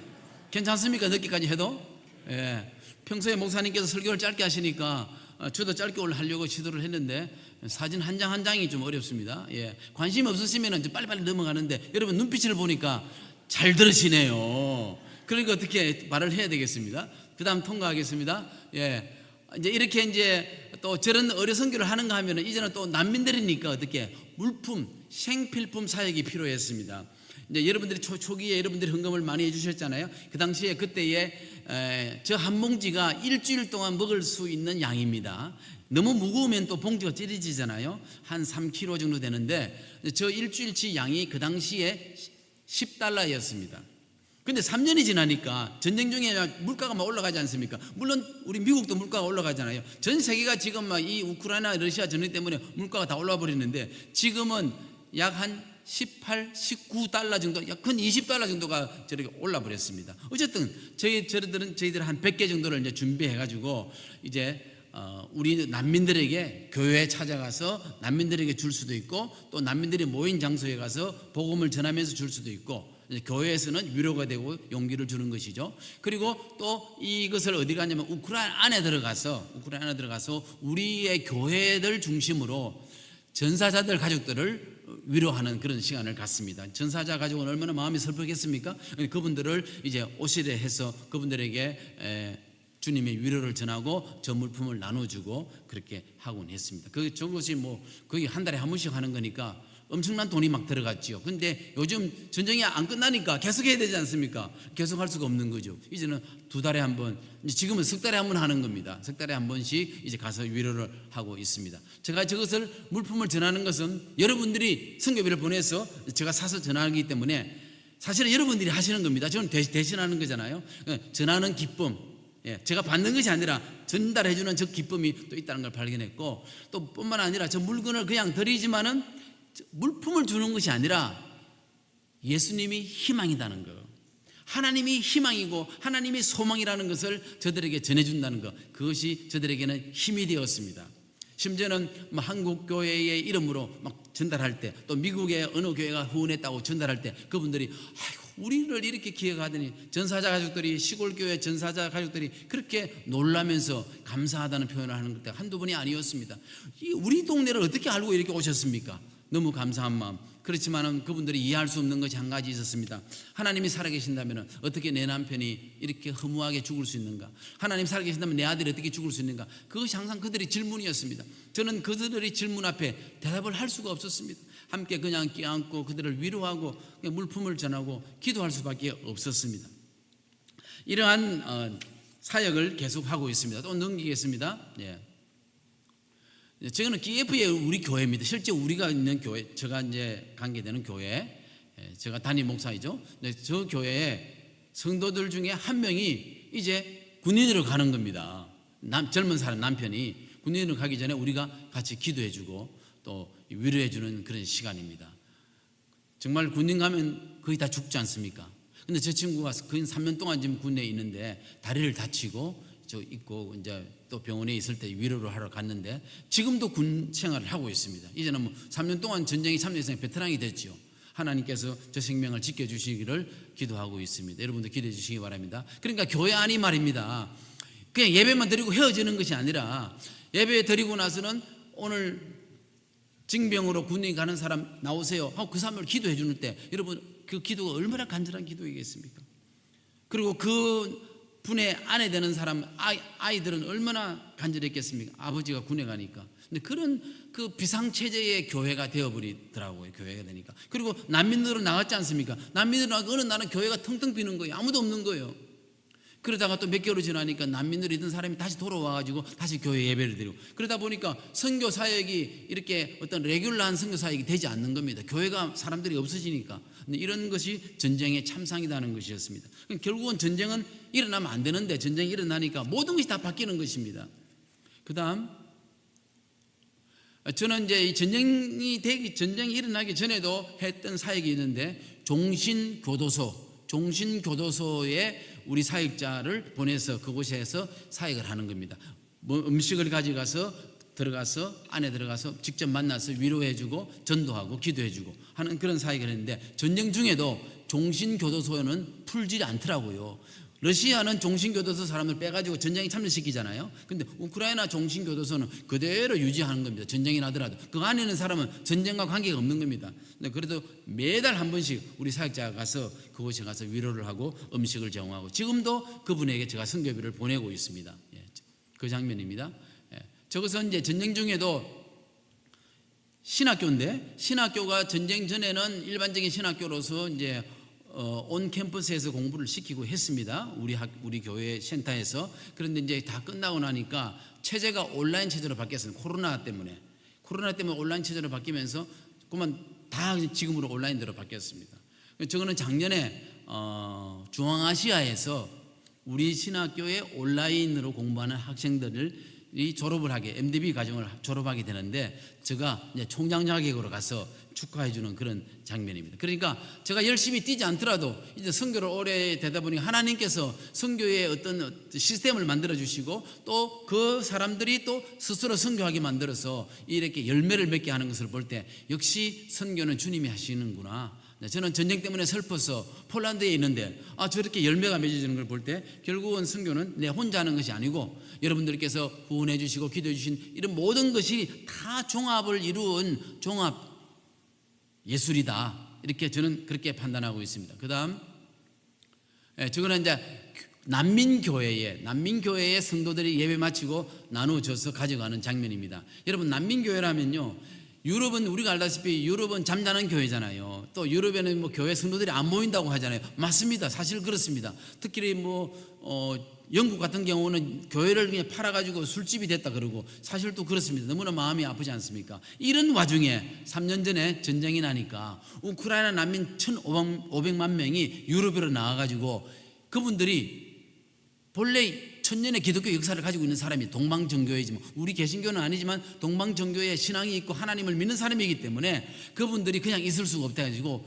괜찮습니까? 늦게까지 해도? 예. 평소에 목사님께서 설교를 짧게 하시니까 저도 짧게 하려고 시도를 했는데 사진 한 장 한 장이 좀 어렵습니다. 예. 관심 없으시면 이제 빨리빨리 넘어가는데 여러분 눈빛을 보니까 잘 들으시네요. 그러니까 어떻게 말을 해야 되겠습니다. 그 다음 통과하겠습니다. 예. 이제 이렇게 이제 또 저런 의료 선교를 하는가 하면은 이제는 또 난민들이니까 어떻게 물품, 생필품 사역이 필요했습니다. 이제 여러분들이 초기에 여러분들이 헌금을 많이 해주셨잖아요. 그 당시에 그때에 저 한 봉지가 일주일 동안 먹을 수 있는 양입니다. 너무 무거우면 또 봉지가 찌릿지잖아요. 한 3kg 정도 되는데 저 일주일치 양이 그 당시에 $10였습니다. 근데 3년이 지나니까 전쟁 중에 물가가 막 올라가지 않습니까? 물론 우리 미국도 물가가 올라가잖아요. 전 세계가 지금 막 이 우크라이나 러시아 전쟁 때문에 물가가 다 올라 버리는데 지금은 약 한 18, 19달러 정도, 약 근 $20 정도가 저렇게 올라 버렸습니다. 어쨌든 저희들은 한 100개 정도를 이제 준비해 가지고 이제 우리 난민들에게 교회에 찾아가서 난민들에게 줄 수도 있고 또 난민들이 모인 장소에 가서 복음을 전하면서 줄 수도 있고 교회에서는 위로가 되고 용기를 주는 것이죠. 그리고 또 이것을 어디 가냐면 우크라이나 안에 들어가서 우리의 교회들 중심으로 전사자들 가족들을 위로하는 그런 시간을 갖습니다. 전사자 가족은 얼마나 마음이 슬프겠습니까? 그분들을 이제 오시래 해서 그분들에게 주님의 위로를 전하고 저 물품을 나눠주고 그렇게 하곤 했습니다. 저것이 뭐 거의 한 달에 한 번씩 하는 거니까 엄청난 돈이 막 들어갔지요. 근데 요즘 전쟁이 안 끝나니까 계속 해야 되지 않습니까? 계속 할 수가 없는 거죠. 이제는 2달에 한 번, 지금은 석 달에 한 번 하는 겁니다. 석 달에 한 번씩 이제 가서 위로를 하고 있습니다. 제가 저것을 물품을 전하는 것은 여러분들이 선교비를 보내서 제가 사서 전하기 때문에 사실은 여러분들이 하시는 겁니다. 저는 대신하는 거잖아요. 전하는 기쁨, 제가 받는 것이 아니라 전달해주는 저 기쁨이 또 있다는 걸 발견했고, 또 뿐만 아니라 저 물건을 그냥 드리지만은 물품을 주는 것이 아니라 예수님이 희망이라는 거, 하나님이 희망이고 하나님이 소망이라는 것을 저들에게 전해준다는 것, 그것이 저들에게는 힘이 되었습니다. 심지어는 한국 교회의 이름으로 막 전달할 때, 또 미국의 어느 교회가 후원했다고 전달할 때 그분들이 아이고 우리를 이렇게 기억하더니, 전사자 가족들이, 시골 교회 전사자 가족들이 그렇게 놀라면서 감사하다는 표현을 하는 것 한두 번이 아니었습니다. 우리 동네를 어떻게 알고 이렇게 오셨습니까? 너무 감사한 마음. 그렇지만은 그분들이 이해할 수 없는 것이 한 가지 있었습니다. 하나님이 살아계신다면 어떻게 내 남편이 이렇게 허무하게 죽을 수 있는가? 하나님 살아계신다면 내 아들이 어떻게 죽을 수 있는가? 그것이 항상 그들의 질문이었습니다. 저는 그들의 질문 앞에 대답을 할 수가 없었습니다. 함께 그냥 껴안고 그들을 위로하고 물품을 전하고 기도할 수밖에 없었습니다. 이러한 사역을 계속하고 있습니다. 또 넘기겠습니다. 저는 KF의 우리 교회입니다. 실제 우리가 있는 교회, 제가 이제 관계되는 교회, 제가 담임 목사이죠. 저 교회에 성도들 중에 한 명이 이제 군인으로 가는 겁니다. 젊은 사람 남편이 군인으로 가기 전에 우리가 같이 기도해주고 또 위로해주는 그런 시간입니다. 정말 군인 가면 거의 다 죽지 않습니까? 근데 저 친구가 거의 3년 동안 지금 군대에 있는데 다리를 다치고 저 있고 이제 또 병원에 있을 때 위로를 하러 갔는데 지금도 군 생활을 하고 있습니다. 이제는 3년 동안 전쟁에 참여해서 베테랑이 됐죠. 하나님께서 저 생명을 지켜주시기를 기도하고 있습니다. 여러분도 기도해 주시기 바랍니다. 그러니까 교회 안이 말입니다. 그냥 예배만 드리고 헤어지는 것이 아니라, 예배 드리고 나서는 오늘 징병으로 군인 가는 사람 나오세요 하고 그 사람을 기도해 주는 때, 여러분 그 기도가 얼마나 간절한 기도이겠습니까? 그리고 그 분의 아내 되는 사람, 아이들은 얼마나 간절했겠습니까? 아버지가 군에 가니까. 근데 그런 그 비상체제의 교회가 되어버리더라고요. 교회가 되니까. 그리고 난민들은 나갔지 않습니까? 난민들은 나가고 어느 날은 교회가 텅텅 비는 거예요. 아무도 없는 거예요. 그러다가 또 몇 개월이 지나니까 난민들이 있던 사람이 다시 돌아와가지고 다시 교회 예배를 드리고, 그러다 보니까 선교 사역이 이렇게 어떤 레귤러한 선교 사역이 되지 않는 겁니다. 교회가 사람들이 없어지니까. 이런 것이 전쟁의 참상이라는 것이었습니다. 결국은 전쟁은 일어나면 안 되는데 전쟁이 일어나니까 모든 것이 다 바뀌는 것입니다. 그 다음, 저는 이제 이 전쟁이 일어나기 전에도 했던 사역이 있는데, 종신교도소에 우리 사역자를 보내서 그곳에서 사역을 하는 겁니다. 음식을 가져가서 안에 들어가서 직접 만나서 위로해주고 전도하고 기도해주고 하는 그런 사역을 했는데, 전쟁 중에도 종신교도소는 풀지 않더라고요. 러시아는 종신교도소 사람을 빼가지고 전쟁에 참여시키잖아요. 근데 우크라이나 종신교도소는 그대로 유지하는 겁니다. 전쟁이 나더라도 그 안에 있는 사람은 전쟁과 관계가 없는 겁니다. 근데 그래도 매달 한 번씩 우리 사역자가 가서 그곳에 가서 위로를 하고 음식을 제공하고, 지금도 그분에게 제가 선교비를 보내고 있습니다. 그 장면입니다. 저것은 이제 전쟁 중에도 신학교인데, 신학교가 전쟁 전에는 일반적인 신학교로서 이제 온 캠퍼스에서 공부를 시키고 했습니다. 우리 교회 센터에서. 그런데 이제 다 끝나고 나니까 체제가 온라인 체제로 바뀌었습니다. 코로나 때문에 온라인 체제로 바뀌면서 그만 다 지금으로 온라인대로 바뀌었습니다. 저거는 작년에 중앙아시아에서 우리 신학교에 온라인으로 공부하는 학생들을 졸업을 하게, MDB 과정을 졸업하게 되는데, 제가 이제 총장 자격으로 가서 축하해주는 그런 장면입니다. 그러니까 제가 열심히 뛰지 않더라도 이제 선교를 오래 되다 보니 하나님께서 선교의 어떤 시스템을 만들어 주시고, 또 그 사람들이 또 스스로 선교하게 만들어서 이렇게 열매를 맺게 하는 것을 볼 때, 역시 선교는 주님이 하시는구나. 저는 전쟁 때문에 슬퍼서 폴란드에 있는데 저렇게 열매가 맺어지는 걸 볼 때, 결국은 선교는 내 혼자 하는 것이 아니고 여러분들께서 후원해 주시고 기도해 주신 이런 모든 것이 다 종합을 이루은 종합 예술이다, 이렇게 저는 그렇게 판단하고 있습니다. 그 다음, 저거는 이제 난민교회에 성도들이 예배 마치고 나누어져서 가져가는 장면입니다. 여러분, 난민교회라면요, 유럽은 우리가 알다시피 유럽은 잠자는 교회잖아요. 또 유럽에는 뭐 교회 성도들이 안 모인다고 하잖아요. 맞습니다. 사실 그렇습니다. 특히 영국 같은 경우는 교회를 그냥 팔아가지고 술집이 됐다 그러고 사실 또 그렇습니다. 너무나 마음이 아프지 않습니까? 이런 와중에 3년 전에 전쟁이 나니까 우크라이나 난민 1,500만 명이 유럽으로 나와가지고 그분들이 본래 천년의 기독교 역사를 가지고 있는 사람이 동방정교회지만 우리 개신교는 아니지만 동방정교회에 신앙이 있고 하나님을 믿는 사람이기 때문에 그분들이 그냥 있을 수가 없다 가지고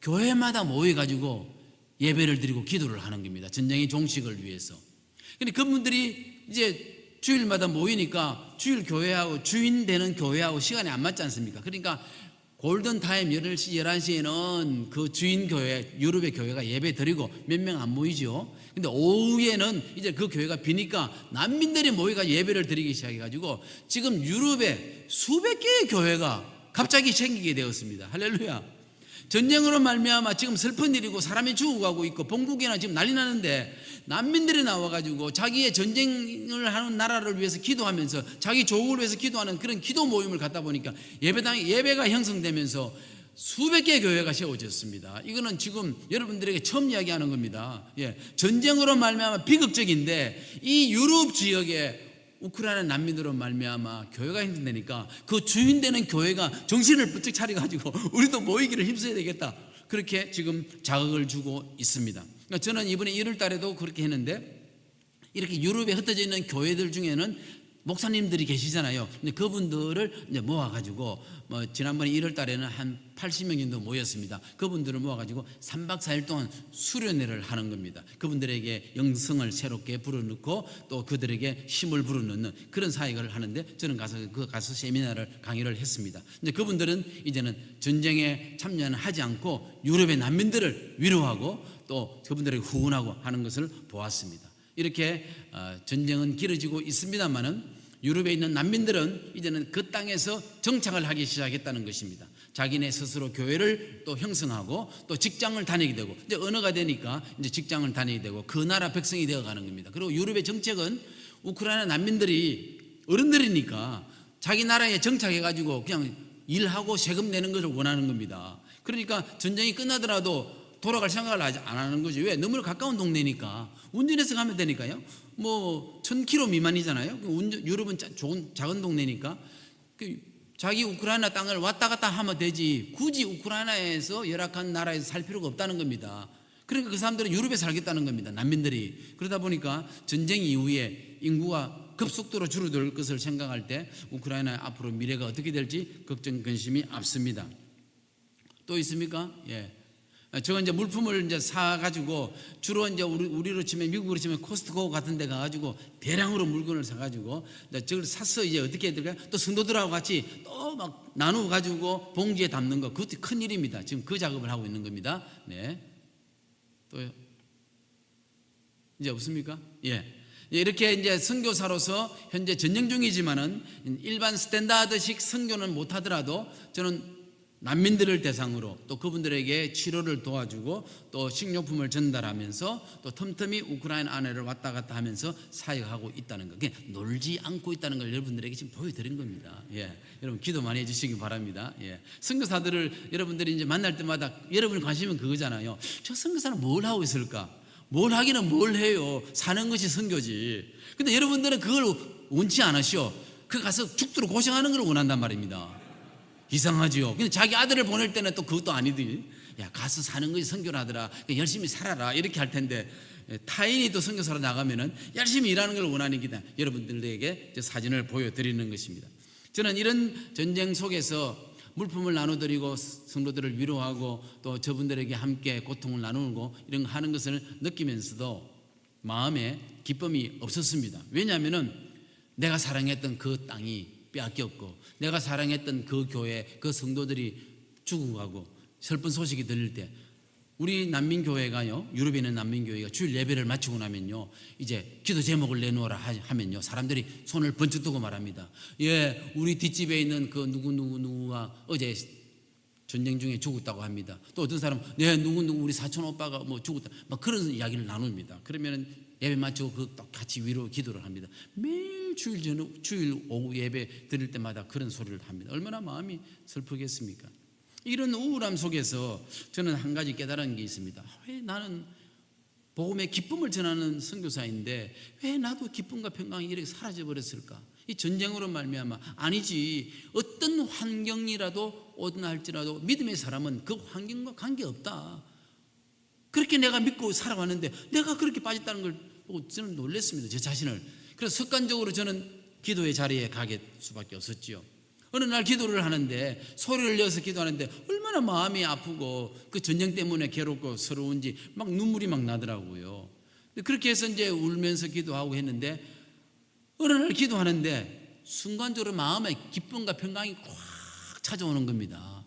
교회마다 모여가지고 예배를 드리고 기도를 하는 겁니다. 전쟁의 종식을 위해서. 근데 그분들이 이제 주일마다 모이니까 주일 교회하고 주인 되는 교회하고 시간이 안 맞지 않습니까? 그러니까 골든타임 10시, 11시에는 그 주인 교회, 유럽의 교회가 예배 드리고 몇 명 안 모이죠. 근데 오후에는 이제 그 교회가 비니까 난민들이 모이가 예배를 드리기 시작해가지고 지금 유럽에 수백 개의 교회가 갑자기 생기게 되었습니다. 할렐루야. 전쟁으로 말미암아 지금 슬픈 일이고 사람이 죽어가고 있고 본국에나 지금 난리 나는데 난민들이 나와가지고 자기의 전쟁을 하는 나라를 위해서 기도하면서 자기 조국을 위해서 기도하는 그런 기도 모임을 갖다 보니까 예배가 형성되면서 수백 개의 교회가 세워졌습니다. 이거는 지금 여러분들에게 처음 이야기하는 겁니다. 전쟁으로 말미암아 비극적인데 이 유럽 지역에 우크라이나 난민으로 말미암아 교회가 형성되니까 그 주인 되는 교회가 정신을 부쩍 차려가지고 우리도 모이기를 힘써야 되겠다. 그렇게 지금 자극을 주고 있습니다. 그러니까 저는 이번에 1월 달에도 그렇게 했는데 이렇게 유럽에 흩어져 있는 교회들 중에는 목사님들이 계시잖아요. 근데 그분들을 이제 모아가지고 지난번에 1월 달에는 한 80명 정도 모였습니다. 그분들을 모아가지고 3박 4일 동안 수련회를 하는 겁니다. 그분들에게 영성을 새롭게 불어넣고 또 그들에게 힘을 불어넣는 그런 사역을 하는데 저는 가서 세미나를 강의를 했습니다. 이제 그분들은 이제는 전쟁에 참여하지 않고 유럽의 난민들을 위로하고 또 그분들에게 후원하고 하는 것을 보았습니다. 이렇게 전쟁은 길어지고 있습니다만은 유럽에 있는 난민들은 이제는 그 땅에서 정착을 하기 시작했다는 것입니다. 자기네 스스로 교회를 또 형성하고 또 직장을 다니게 되고 이제 언어가 되니까 이제 직장을 다니게 되고 그 나라 백성이 되어가는 겁니다. 그리고 유럽의 정책은 우크라이나 난민들이 어른들이니까 자기 나라에 정착해가지고 그냥 일하고 세금 내는 것을 원하는 겁니다. 그러니까 전쟁이 끝나더라도 돌아갈 생각을 안 하는 거지. 왜? 너무 가까운 동네니까 운전해서 가면 되니까요. 1,000km 미만이잖아요. 유럽은 작은 동네니까 자기 우크라이나 땅을 왔다 갔다 하면 되지 굳이 우크라이나에서 열악한 나라에서 살 필요가 없다는 겁니다. 그러니까 그 사람들은 유럽에 살겠다는 겁니다. 난민들이. 그러다 보니까 전쟁 이후에 인구가 급속도로 줄어들 것을 생각할 때 우크라이나 앞으로 미래가 어떻게 될지 걱정 근심이 앞섭니다. 또 있습니까? 저 이제 물품을 이제 사가지고 주로 이제 우리로 치면 미국으로 치면 코스트코 같은 데 가가지고 대량으로 물건을 사가지고 저걸 사서 이제 어떻게 해야 될까요? 또 성도들하고 같이 또 막 나누어가지고 봉지에 담는 거 그것도 큰 일입니다. 지금 그 작업을 하고 있는 겁니다. 네. 또요? 이제 없습니까? 이렇게 이제 선교사로서 현재 전쟁 중이지만은 일반 스탠다드식 선교는 못하더라도 저는 난민들을 대상으로 또 그분들에게 치료를 도와주고 또 식료품을 전달하면서 또 틈틈이 우크라이나 안에를 왔다 갔다 하면서 사역하고 있다는 거. 그냥 놀지 않고 있다는 걸 여러분들에게 지금 보여드린 겁니다. 여러분 기도 많이 해주시기 바랍니다. 선교사들을 여러분들이 이제 만날 때마다 여러분 관심은 그거잖아요. 저 선교사는 뭘 하고 있을까? 뭘 하기는 뭘 해요. 사는 것이 선교지. 근데 여러분들은 그걸 원치 않으시오. 그 가서 죽도록 고생하는 걸 원한단 말입니다. 이상하지요. 근데 자기 아들을 보낼 때는 또 그것도 아니더니 야 가서 사는 것이 선교라더라. 열심히 살아라 이렇게 할 텐데 타인이 또 선교사로 나가면은 열심히 일하는 걸 원하니까 여러분들에게 사진을 보여드리는 것입니다. 저는 이런 전쟁 속에서 물품을 나눠드리고 성도들을 위로하고 또 저분들에게 함께 고통을 나누고 이런 거 하는 것을 느끼면서도 마음에 기쁨이 없었습니다. 왜냐하면은 내가 사랑했던 그 땅이 빼앗겼고 내가 사랑했던 그 교회 그 성도들이 죽어가고 슬픈 소식이 들릴 때 우리 난민교회가요 유럽에 있는 난민교회가 주일 예배를 마치고 나면요 이제 기도 제목을 내놓으라 하면요 사람들이 손을 번쩍 뜨고 말합니다. 우리 뒷집에 있는 그 누구가 어제 전쟁 중에 죽었다고 합니다. 또 어떤 사람은 누구 우리 사촌 오빠가 뭐 죽었다 막 그런 이야기를 나눕니다. 그러면 예배 마치고 그 같이 위로 기도를 합니다. 매일 늘 주일 오후 예배 드릴 때마다 그런 소리를 합니다. 얼마나 마음이 슬프겠습니까? 이런 우울함 속에서 저는 한 가지 깨달은 게 있습니다. 왜 나는 복음의 기쁨을 전하는 선교사인데 왜 나도 기쁨과 평강이 이렇게 사라져 버렸을까? 이 전쟁으로 말미암아 아니지. 어떤 환경이라도 오든 할지라도 믿음의 사람은 그 환경과 관계없다. 그렇게 내가 믿고 살아왔는데 내가 그렇게 빠졌다는 걸 보고 저는 놀랐습니다. 제 자신을. 그래서 습관적으로 저는 기도의 자리에 가게 수밖에 없었지요. 어느 날 기도를 하는데 소리를 내어서 기도하는데 얼마나 마음이 아프고 그 전쟁 때문에 괴롭고 서러운지 막 눈물이 막 나더라고요. 그렇게 해서 이제 울면서 기도하고 했는데 어느 날 기도하는데 순간적으로 마음에 기쁨과 평강이 꽉 찾아오는 겁니다.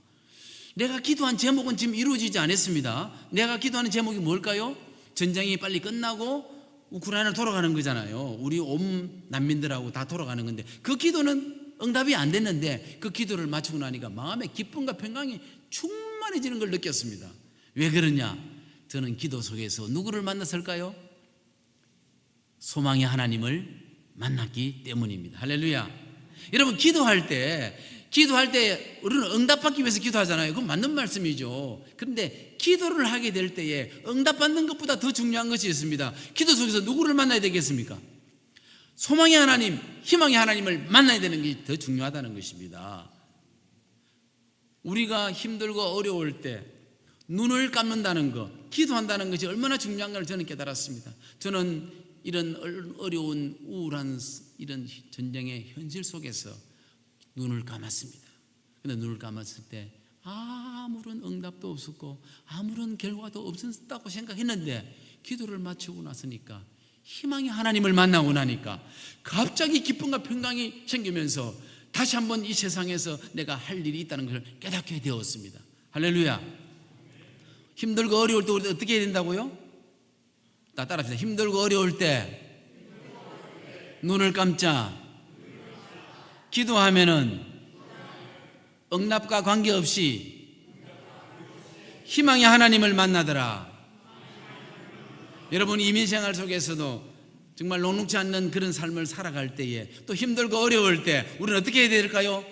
내가 기도한 제목은 지금 이루어지지 않았습니다. 내가 기도하는 제목이 뭘까요? 전쟁이 빨리 끝나고 우크라이나로 돌아가는 거잖아요. 우리 온 난민들하고 다 돌아가는 건데 그 기도는 응답이 안 됐는데 그 기도를 마치고 나니까 마음에 기쁨과 평강이 충만해지는 걸 느꼈습니다. 왜 그러냐? 저는 기도 속에서 누구를 만났을까요? 소망의 하나님을 만났기 때문입니다. 할렐루야. 여러분 기도할 때 우리는 응답받기 위해서 기도하잖아요. 그건 맞는 말씀이죠. 그런데 기도를 하게 될 때에 응답받는 것보다 더 중요한 것이 있습니다. 기도 속에서 누구를 만나야 되겠습니까? 소망의 하나님, 희망의 하나님을 만나야 되는 게 더 중요하다는 것입니다. 우리가 힘들고 어려울 때 눈을 감는다는 것, 기도한다는 것이 얼마나 중요한 걸 저는 깨달았습니다. 저는 이런 어려운 우울한 이런 전쟁의 현실 속에서 눈을 감았습니다. 그런데 눈을 감았을 때 아무런 응답도 없었고 아무런 결과도 없었다고 생각했는데 기도를 마치고 나서니까 희망의 하나님을 만나고 나니까 갑자기 기쁨과 평강이 생기면서 다시 한번 이 세상에서 내가 할 일이 있다는 것을 깨닫게 되었습니다. 할렐루야. 힘들고 어려울 때 우리 어떻게 해야 된다고요? 따라합시다. 힘들고 어려울 때 눈을 감자. 기도하면은 응답과 관계없이 희망의 하나님을 만나더라. 여러분 이민생활 속에서도 정말 녹록지 않는 그런 삶을 살아갈 때에 또 힘들고 어려울 때 우리는 어떻게 해야 될까요?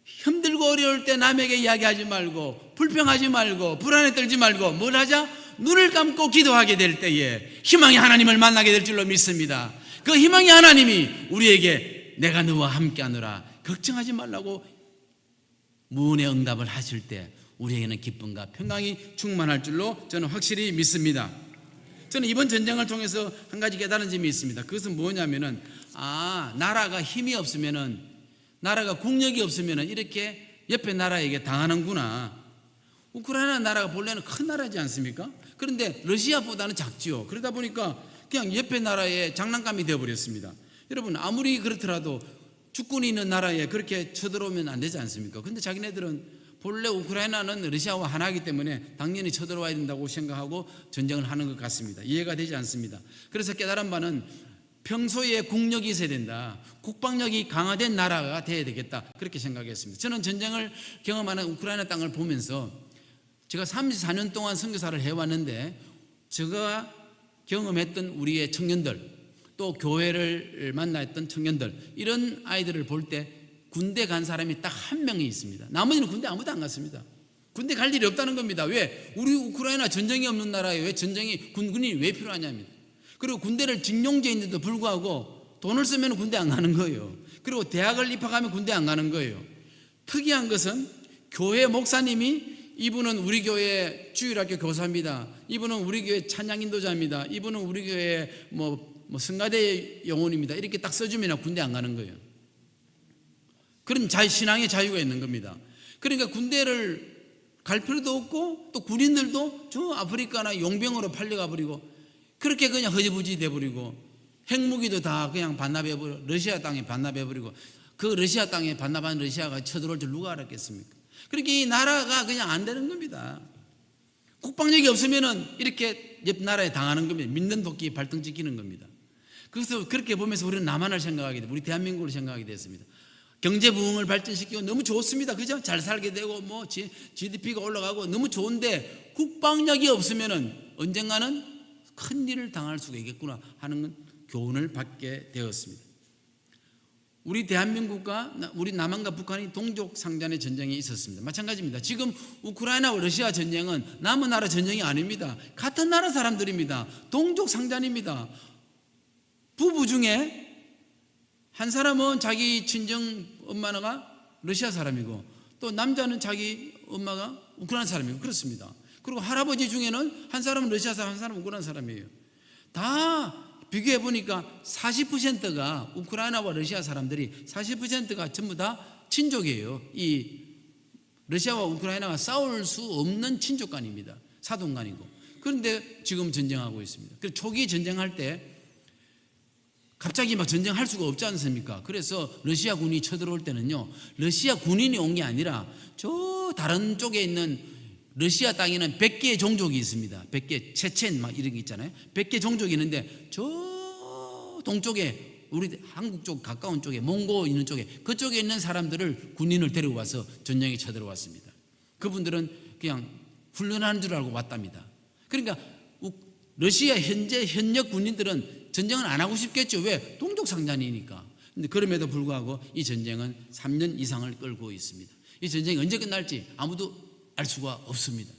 힘들고 어려울 때 남에게 이야기하지 말고 불평하지 말고 불안에 떨지 말고 뭘 하자? 눈을 감고 기도하게 될 때에 희망의 하나님을 만나게 될 줄로 믿습니다. 그 희망의 하나님이 우리에게 내가 너와 함께하노라 걱정하지 말라고 무언의 응답을 하실 때 우리에게는 기쁨과 평강이 충만할 줄로 저는 확실히 믿습니다. 저는 이번 전쟁을 통해서 한 가지 깨달은 점이 있습니다. 그것은 뭐냐면은 나라가 힘이 없으면은 나라가 국력이 없으면은 이렇게 옆에 나라에게 당하는구나. 우크라이나 나라가 본래는 큰 나라지 않습니까? 그런데 러시아보다는 작지요. 그러다 보니까 그냥 옆에 나라에 장난감이 되어버렸습니다. 여러분 아무리 그렇더라도 주권이 있는 나라에 그렇게 쳐들어오면 안 되지 않습니까? 그런데 자기네들은 본래 우크라이나는 러시아와 하나이기 때문에 당연히 쳐들어와야 된다고 생각하고 전쟁을 하는 것 같습니다. 이해가 되지 않습니다. 그래서 깨달은 바는 평소에 국력이 있어야 된다. 국방력이 강화된 나라가 돼야 되겠다. 그렇게 생각했습니다. 저는 전쟁을 경험하는 우크라이나 땅을 보면서 제가 34년 동안 선교사를 해왔는데 제가 경험했던 우리의 청년들 또 교회를 만났던 청년들 이런 아이들을 볼 때 군대 간 사람이 딱 한 명이 있습니다. 나머지는 군대 아무도 안 갔습니다. 군대 갈 일이 없다는 겁니다. 왜? 우리 우크라이나 전쟁이 없는 나라에 왜 전쟁이 군인이 왜 필요하냐입니다. 그리고 군대를 직용제인데도 불구하고 돈을 쓰면 군대 안 가는 거예요. 그리고 대학을 입학하면 군대 안 가는 거예요. 특이한 것은 교회 목사님이 이분은 우리 교회 주일학교 교사입니다. 이분은 우리 교회 찬양 인도자입니다. 이분은 우리 교회 성가대 영혼입니다. 이렇게 딱 써주면 군대 안 가는 거예요. 그런 신앙의 자유가 있는 겁니다. 그러니까 군대를 갈 필요도 없고 또 군인들도 저 아프리카나 용병으로 팔려가 버리고 그렇게 그냥 허지부지 돼버리고 핵무기도 다 그냥 반납해버리고 러시아 땅에 반납해버리고 그 러시아 땅에 반납한 러시아가 쳐들어올 줄 누가 알았겠습니까? 그렇게 이 나라가 그냥 안 되는 겁니다. 국방력이 없으면은 이렇게 옆 나라에 당하는 겁니다. 믿는 도끼 발등 찍히는 겁니다. 그래서 그렇게 보면서 우리는 남한을 생각하게 되고 우리 대한민국을 생각하게 됐습니다. 경제 부흥을 발전시키고 너무 좋습니다. 그죠? 잘 살게 되고 GDP가 올라가고 너무 좋은데 국방력이 없으면은 언젠가는 큰 일을 당할 수가 있겠구나 하는 교훈을 받게 되었습니다. 우리 대한민국과 우리 남한과 북한이 동족 상잔의 전쟁이 있었습니다. 마찬가지입니다. 지금 우크라이나와 러시아 전쟁은 남의 나라 전쟁이 아닙니다. 같은 나라 사람들입니다. 동족 상잔입니다. 부부 중에 한 사람은 자기 친정 엄마가 러시아 사람이고 또 남자는 자기 엄마가 우크라이나 사람이고 그렇습니다. 그리고 할아버지 중에는 한 사람은 러시아 사람, 한 사람은 우크라이나 사람이에요. 다 비교해 보니까 40%가 우크라이나와 러시아 사람들이 40%가 전부 다 친족이에요. 이 러시아와 우크라이나가 싸울 수 없는 친족간입니다. 사돈간이고. 그런데 지금 전쟁하고 있습니다. 그래서 초기 전쟁할 때 갑자기 막 전쟁할 수가 없지 않습니까? 그래서 러시아 군이 쳐들어올 때는요, 러시아 군인이 온 게 아니라 저 다른 쪽에 있는 러시아 땅에는 100개의 종족이 있습니다. 100개, 체첸 막 이런 게 있잖아요. 100개 종족이 있는데 저 동쪽에 우리 한국 쪽 가까운 쪽에 몽고 있는 쪽에 그쪽에 있는 사람들을 군인을 데리고 와서 전쟁에 쳐들어왔습니다. 그분들은 그냥 훈련하는 줄 알고 왔답니다. 그러니까 러시아 현역 군인들은 전쟁은 안 하고 싶겠죠. 왜? 동족 상잔이니까. 근데 그럼에도 불구하고 이 전쟁은 3년 이상을 끌고 있습니다. 이 전쟁이 언제 끝날지 아무도 알 수가 없습니다.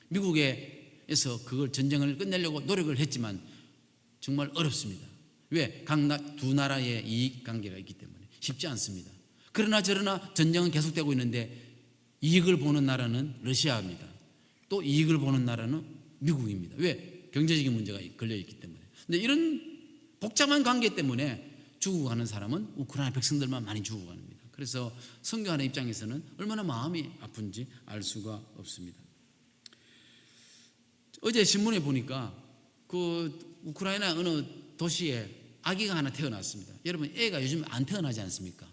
미국에서 그걸 전쟁을 끝내려고 노력을 했지만 정말 어렵습니다. 왜? 두 나라의 이익 관계가 있기 때문에 쉽지 않습니다. 그러나 저러나 전쟁은 계속되고 있는데 이익을 보는 나라는 러시아입니다. 또 이익을 보는 나라는 미국입니다. 왜? 경제적인 문제가 걸려있기 때문에. 근데 이런 복잡한 관계 때문에 죽어가는 사람은 우크라이나 백성들만 많이 죽어갑니다. 그래서 선교하는 입장에서는 얼마나 마음이 아픈지 알 수가 없습니다. 어제 신문에 보니까 그 우크라이나 어느 도시에 아기가 하나 태어났습니다. 여러분, 애가 요즘 안 태어나지 않습니까?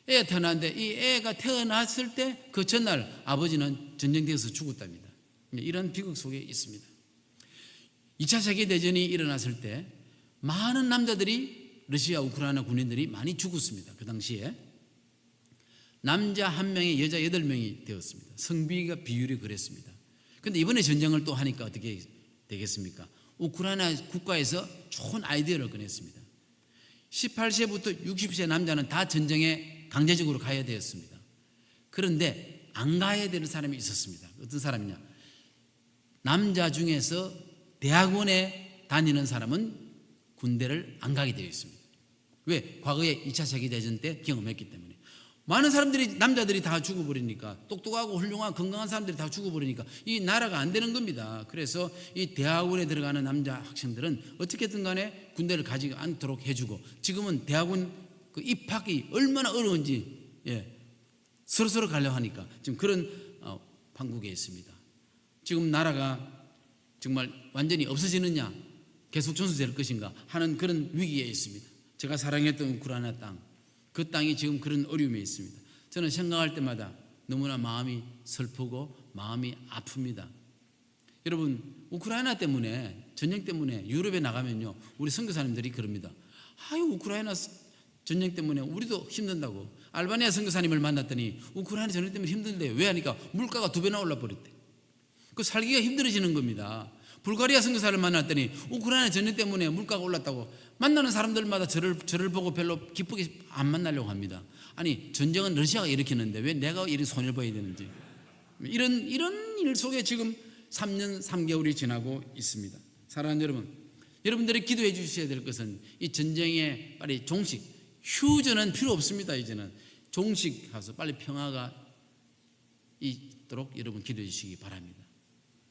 애가 태어났는데 이 애가 태어났을 때 그 전날 아버지는 전쟁터에서 죽었답니다. 이런 비극 속에 있습니다. 2차 세계대전이 일어났을 때 많은 남자들이 러시아 우크라이나 군인들이 많이 죽었습니다. 그 당시에 남자 1명에 여자 8명이 되었습니다. 성비가 비율이 그랬습니다. 그런데 이번에 전쟁을 또 하니까 어떻게 되겠습니까? 우크라이나 국가에서 좋은 아이디어를 꺼냈습니다. 18세부터 60세 남자는 다 전쟁에 강제적으로 가야 되었습니다. 그런데 안 가야 되는 사람이 있었습니다. 어떤 사람이냐? 남자 중에서 대학원에 다니는 사람은 군대를 안 가게 되어 있습니다. 왜? 과거에 2차 세계대전 때 경험했기 때문에. 많은 사람들이, 남자들이 다 죽어버리니까, 똑똑하고 훌륭한 건강한 사람들이 다 죽어버리니까 이 나라가 안 되는 겁니다. 그래서 이 대학원에 들어가는 남자 학생들은 어떻게든 간에 군대를 가지 않도록 해주고, 지금은 대학원 그 입학이 얼마나 어려운지 서로 가려 하니까 지금 그런 판국에 있습니다. 지금 나라가 정말 완전히 없어지느냐, 계속 전수될 것인가 하는 그런 위기에 있습니다. 제가 사랑했던 우크라이나 땅, 그 땅이 지금 그런 어려움에 있습니다. 저는 생각할 때마다 너무나 마음이 슬프고 마음이 아픕니다. 여러분, 우크라이나 때문에, 전쟁 때문에 유럽에 나가면요, 우리 선교사님들이 그럽니다. 아유, 우크라이나 전쟁 때문에 우리도 힘든다고. 알바니아 선교사님을 만났더니 우크라이나 전쟁 때문에 힘든데 왜 하니까 물가가 2배나 올라버렸대. 그 살기가 힘들어지는 겁니다. 불가리아 선교사를 만났더니 우크라이나 전쟁 때문에 물가가 올랐다고. 만나는 사람들마다 저를 보고 별로 기쁘게 안 만나려고 합니다. 아니, 전쟁은 러시아가 일으키는데 왜 내가 이렇게 손해를 봐야 되는지. 이런 일 속에 지금 3년 3개월이 지나고 있습니다. 사랑하는 여러분, 여러분들이 기도해 주셔야 될 것은 이 전쟁에 빨리 종식, 휴전은 필요 없습니다. 이제는 종식해서 빨리 평화가 있도록 여러분 기도해 주시기 바랍니다.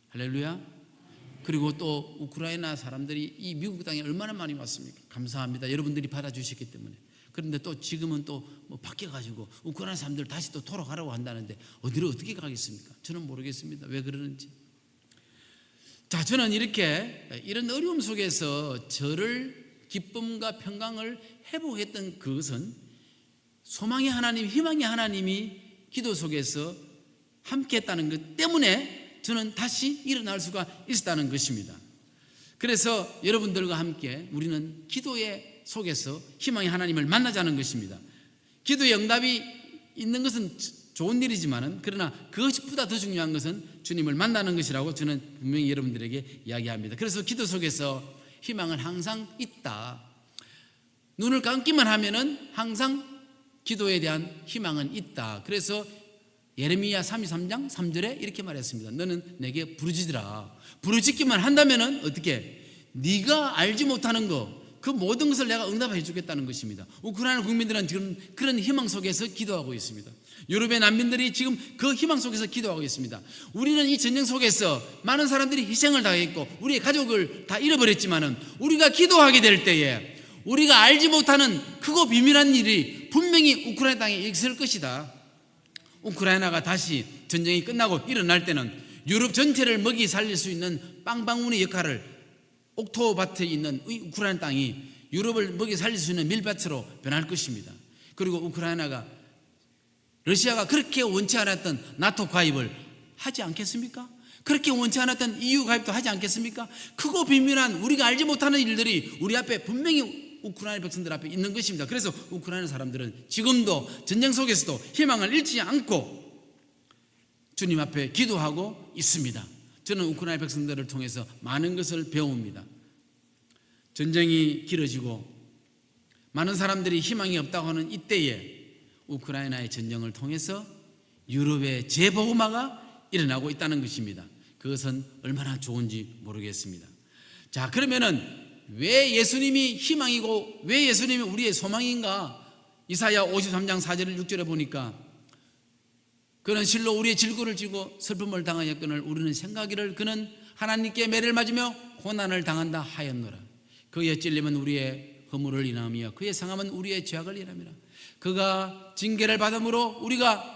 할렐루야. 그리고 또 우크라이나 사람들이 이 미국 땅에 얼마나 많이 왔습니까? 감사합니다. 여러분들이 받아주셨기 때문에. 그런데 또 지금은 또 뭐 바뀌어가지고 우크라이나 사람들 다시 또 돌아가라고 한다는데 어디로 어떻게 가겠습니까? 저는 모르겠습니다. 왜 그러는지. 자, 저는 이런 어려움 속에서 저를 기쁨과 평강을 회복했던 그것은 소망의 하나님, 희망의 하나님이 기도 속에서 함께 했다는 것 때문에 저는 다시 일어날 수가 있었다는 것입니다. 그래서 여러분들과 함께 우리는 기도의 속에서 희망의 하나님을 만나자는 것입니다. 기도의 응답이 있는 것은 좋은 일이지만 그러나 그것보다 더 중요한 것은 주님을 만나는 것이라고 저는 분명히 여러분들에게 이야기합니다. 그래서 기도 속에서 희망은 항상 있다. 눈을 감기만 하면은 항상 기도에 대한 희망은 있다. 그래서 예레미야 33장 3절에 이렇게 말했습니다. 너는 내게 부르짖으라. 부르짖기만 한다면은 어떻게? 네가 알지 못하는 거, 그 모든 것을 내가 응답해 주겠다는 것입니다. 우크라이나 국민들은 지금 그런 희망 속에서 기도하고 있습니다. 유럽의 난민들이 지금 그 희망 속에서 기도하고 있습니다. 우리는 이 전쟁 속에서 많은 사람들이 희생을 당했고 우리의 가족을 다 잃어버렸지만은 우리가 기도하게 될 때에 우리가 알지 못하는 크고 비밀한 일이 분명히 우크라이나 땅에 있을 것이다. 우크라이나가 다시 전쟁이 끝나고 일어날 때는 유럽 전체를 먹이 살릴 수 있는 빵방울의 역할을, 옥토밭에 있는 우크라이나 땅이 유럽을 먹이 살릴 수 있는 밀밭으로 변할 것입니다. 그리고 우크라이나가 러시아가 그렇게 원치 않았던 나토 가입을 하지 않겠습니까? 그렇게 원치 않았던 EU 가입도 하지 않겠습니까? 크고 비밀한 우리가 알지 못하는 일들이 우리 앞에 분명히 우크라이나 백성들 앞에 있는 것입니다. 그래서 우크라이나 사람들은 지금도 전쟁 속에서도 희망을 잃지 않고 주님 앞에 기도하고 있습니다. 저는 우크라이나 백성들을 통해서 많은 것을 배웁니다. 전쟁이 길어지고 많은 사람들이 희망이 없다고 하는 이때에 우크라이나의 전쟁을 통해서 유럽의 재복음화가 일어나고 있다는 것입니다. 그것은 얼마나 좋은지 모르겠습니다. 자, 그러면은 왜 예수님이 희망이고 왜 예수님이 우리의 소망인가? 이사야 53장 4절 6절에 보니까 그는 실로 우리의 질고를 지고 슬픔을 당하였거늘 우리는 생각하기를 그는 하나님께 매를 맞으며 고난을 당한다 하였노라. 그의 찔림은 우리의 허물을 인하며 그의 상함은 우리의 죄악을 인함이라. 그가 징계를 받음으로 우리가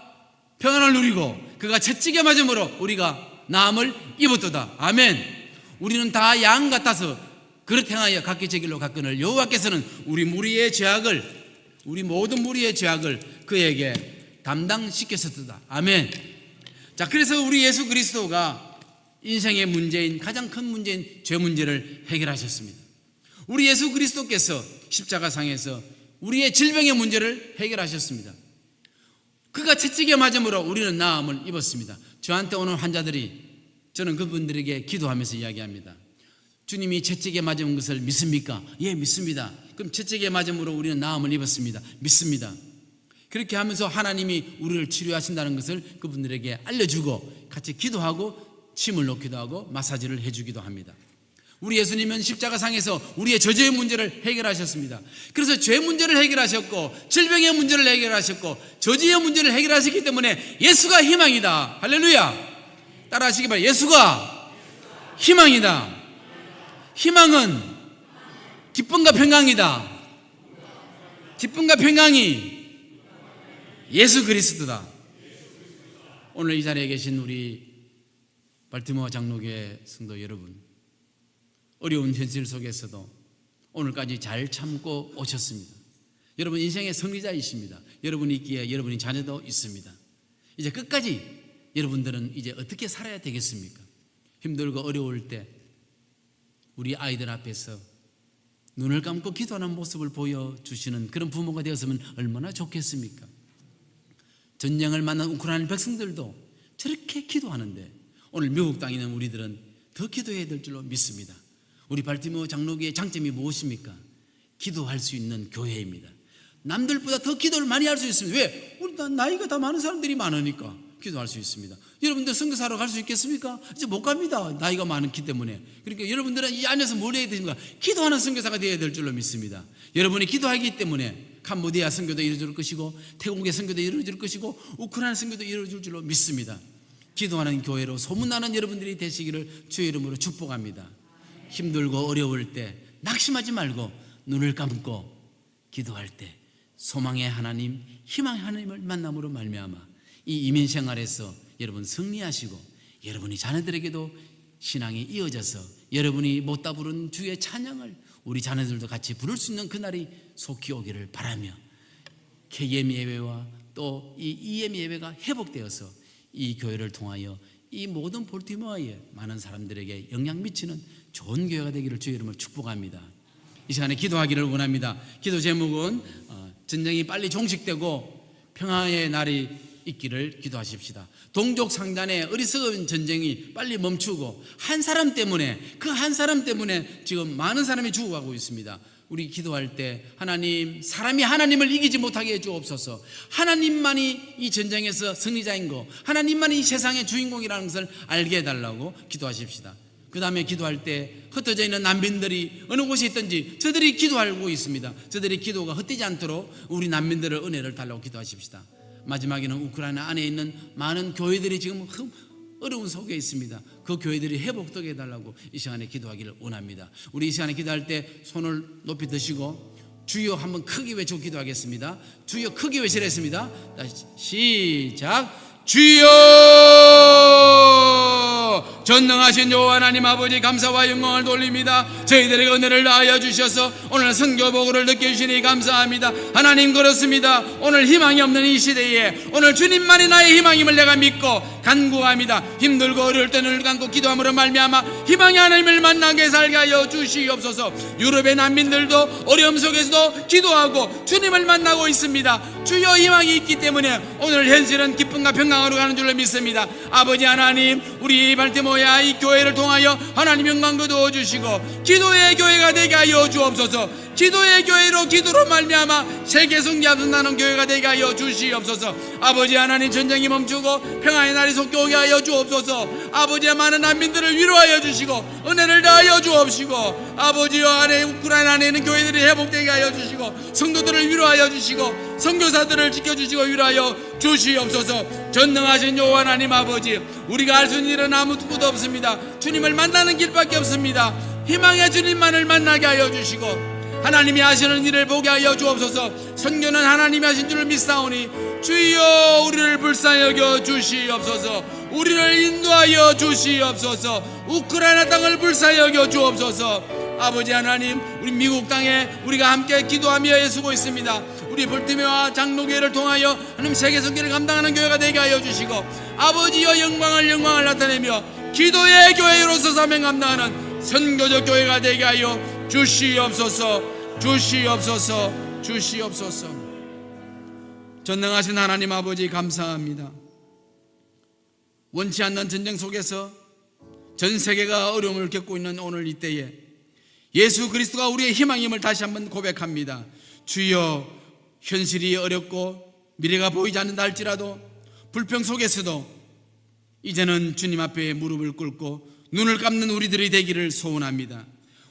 평안을 누리고 그가 채찍에 맞음으로 우리가 나음을 입었도다. 아멘. 우리는 다 양 같아서 그릇 행하여 각기 제 길로 갔거늘 여호와께서는 우리 모든 무리의 죄악을 그에게 담당시켰었다. 아멘. 자, 그래서 우리 예수 그리스도가 인생의 문제인, 가장 큰 문제인 죄 문제를 해결하셨습니다. 우리 예수 그리스도께서 십자가상에서 우리의 질병의 문제를 해결하셨습니다. 그가 채찍에 맞음으로 우리는 나음을 입었습니다. 저한테 오는 환자들이, 저는 그분들에게 기도하면서 이야기합니다. 주님이 채찍에 맞은 것을 믿습니까? 예, 믿습니다. 그럼 채찍에 맞음으로 우리는 나음을 입었습니다. 믿습니다. 그렇게 하면서 하나님이 우리를 치료하신다는 것을 그분들에게 알려주고 같이 기도하고 침을 놓기도 하고 마사지를 해주기도 합니다. 우리 예수님은 십자가상에서 우리의 저죄의 문제를 해결하셨습니다. 그래서 죄 문제를 해결하셨고 질병의 문제를 해결하셨고 저죄의 문제를 해결하셨기 때문에 예수가 희망이다. 할렐루야. 따라하시기 바랍니다. 예수가 희망이다. 희망은 기쁨과 평강이다. 기쁨과 평강이 예수 그리스도다. 오늘 이 자리에 계신 우리 발티모어 장로교회 성도 여러분, 어려운 현실 속에서도 오늘까지 잘 참고 오셨습니다. 여러분 인생의 승리자이십니다. 여러분이 있기에 여러분이 자녀도 있습니다. 이제 끝까지 여러분들은 이제 어떻게 살아야 되겠습니까? 힘들고 어려울 때 우리 아이들 앞에서 눈을 감고 기도하는 모습을 보여주시는 그런 부모가 되었으면 얼마나 좋겠습니까? 전쟁을 만난 우크라이나 백성들도 저렇게 기도하는데 오늘 미국 땅에 있는 우리들은 더 기도해야 될 줄로 믿습니다. 우리 발티모어 장로교의 장점이 무엇입니까? 기도할 수 있는 교회입니다. 남들보다 더 기도를 많이 할 수 있습니다. 왜? 우리 나이가 다 많은 사람들이 많으니까 기도할 수 있습니다. 여러분들 선교사로 갈 수 있겠습니까? 이제 못 갑니다. 나이가 많기 때문에. 그러니까 여러분들은 이 안에서 뭘 해야 되십니까? 기도하는 선교사가 되어야 될 줄로 믿습니다. 여러분이 기도하기 때문에 캄보디아 선교도 이루어질 것이고 태국의 선교도 이루어질 것이고 우크라이나 선교도 이루어질 줄로 믿습니다. 기도하는 교회로 소문나는 여러분들이 되시기를 주의 이름으로 축복합니다. 힘들고 어려울 때 낙심하지 말고 눈을 감고 기도할 때 소망의 하나님, 희망의 하나님을 만남으로 말미암아 이 이민 생활에서 여러분 승리하시고 여러분이 자녀들에게도 신앙이 이어져서 여러분이 못다 부른 주의 찬양을 우리 자녀들도 같이 부를 수 있는 그날이 속히 오기를 바라며 KM 예배와 또 이 EM 예배가 회복되어서 이 교회를 통하여 이 모든 볼티모어에 많은 사람들에게 영향 미치는 좋은 교회가 되기를 주의 이름으로 축복합니다. 이 시간에 기도하기를 원합니다. 기도 제목은 전쟁이 빨리 종식되고 평화의 날이 있기를 기도하십시다. 동족 상잔의 어리석은 전쟁이 빨리 멈추고 한 사람 때문에 그 한 사람 때문에 지금 많은 사람이 죽어가고 있습니다. 우리 기도할 때 하나님, 사람이 하나님을 이기지 못하게 해주옵소서. 하나님만이 이 전쟁에서 승리자인 거, 하나님만이 이 세상의 주인공이라는 것을 알게 해달라고 기도하십시다. 그 다음에 기도할 때 흩어져 있는 난민들이 어느 곳에 있든지 저들이 기도하고 있습니다. 저들의 기도가 헛되지 않도록 우리 난민들을 은혜를 달라고 기도하십시다. 마지막에는 우크라이나 안에 있는 많은 교회들이 지금 어려운 속에 있습니다. 그 교회들이 회복되게 해달라고 이 시간에 기도하기를 원합니다. 우리 이 시간에 기도할 때 손을 높이 드시고 주여 한번 크게 외치고 기도하겠습니다. 주여 크게 외치겠습니다. 다시 시작. 주여, 전능하신 여호와 하나님 아버지, 감사와 영광을 돌립니다. 저희들에게 은혜를 다하여 주셔서 오늘 선교복을 느껴 주시니 감사합니다. 하나님, 그렇습니다. 오늘 희망이 없는 이 시대에 오늘 주님만이 나의 희망임을 내가 믿고 간구합니다. 힘들고 어려울 때 눈을 감고 기도함으로 말미암아 희망의 하나님을 만나게 살게 하여 주시옵소서. 유럽의 난민들도 어려움 속에서도 기도하고 주님을 만나고 있습니다. 주여, 희망이 있기 때문에 오늘 현실은 기쁨과 평강으로 가는 줄로 믿습니다. 아버지 하나님, 우리 발티모야 이 교회를 통하여 하나님 영광 거두어 주시고 기도의 교회가 되게 하여 주옵소서. 기도의 교회로 기도로 말미암아 세계 성지하는 교회가 되게 하여 주시옵소서. 아버지 하나님, 전쟁이 멈추고 평화의 날이 속히 오게 하여 주옵소서. 아버지의 많은 난민들을 위로하여 주시고 은혜를 다하여 주옵시고, 아버지와 안에 우크라이나 안에 있는 교회들이 회복되게 하여 주시고 성도들을 위로하여 주시고 선교사들을 지켜주시고 위로하여 주시옵소서. 전능하신 여호와 하나님 아버지, 우리가 할 수 있는 일은 아무것도 없습니다. 주님을 만나는 길밖에 없습니다. 희망의 주님만을 만나게 하여 주시고 하나님이 하시는 일을 보게 하여 주옵소서. 선교는 하나님이 하신 줄을 믿사오니 주여, 우리를 불쌍히 여겨 주시옵소서. 우리를 인도하여 주시옵소서. 우크라이나 땅을 불쌍히 여겨 주옵소서. 아버지 하나님, 우리 미국 땅에 우리가 함께 기도하며 애쓰고 있습니다. 우리 볼티메와 장로교회를 통하여 하나님 세계 선교를 감당하는 교회가 되게 하여 주시고 아버지여, 영광을 나타내며 기도의 교회로서 사명 감당하는 선교적 교회가 되게 하여 주시옵소서. 주시옵소서. 전능하신 하나님 아버지, 감사합니다. 원치 않는 전쟁 속에서 전 세계가 어려움을 겪고 있는 오늘 이때에 예수 그리스도가 우리의 희망임을 다시 한번 고백합니다. 주여, 현실이 어렵고 미래가 보이지 않는다 할지라도 불평 속에서도 이제는 주님 앞에 무릎을 꿇고 눈을 감는 우리들이 되기를 소원합니다.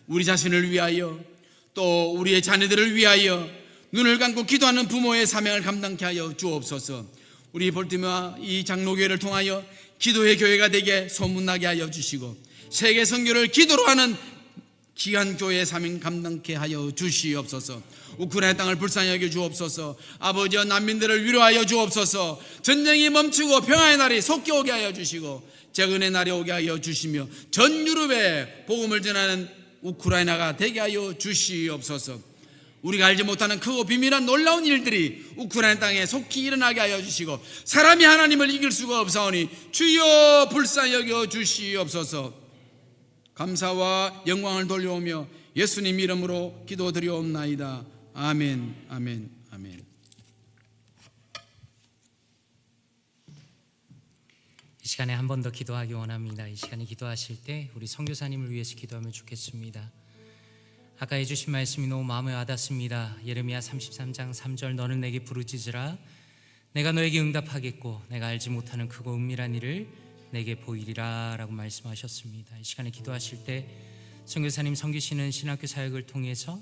우리 자신을 위하여 또 우리의 자녀들을 위하여 눈을 감고 기도하는 부모의 사명을 감당케 하여 주옵소서. 우리 볼티모아 이 장로교회를 통하여 기도의 교회가 되게 소문나게 하여 주시고 세계 선교를 기도로 하는 귀한 교회의 사명 감당케 하여 주시옵소서. 우크라이나 땅을 불쌍히 여겨 주옵소서. 아버지여, 난민들을 위로하여 주옵소서. 전쟁이 멈추고 평화의 날이 속히 오게 하여 주시고 재건의 날이 오게 하여 주시며 전 유럽에 복음을 전하는 우크라이나가 되게 하여 주시옵소서. 우리가 알지 못하는 크고 비밀한 놀라운 일들이 우크라이나 땅에 속히 일어나게 하여 주시고 사람이 하나님을 이길 수가 없사오니 주여, 불쌍히 여겨 주시옵소서. 감사와 영광을 돌려오며 예수님 이름으로 기도드리옵나이다. 아멘. 이 시간에 한 번 더 기도하기 원합니다. 이 시간에 기도하실 때 우리 선교사님을 위해서 기도하면 좋겠습니다. 아까 해주신 말씀이 너무 마음에 와닿습니다. 예레미야 33장 3절, 너는 내게 부르짖으라 내가 너에게 응답하겠고 내가 알지 못하는 크고 은밀한 일을 내게 보이리라 라고 말씀하셨습니다. 이 시간에 기도하실 때 선교사님 섬기시는 신학교 사역을 통해서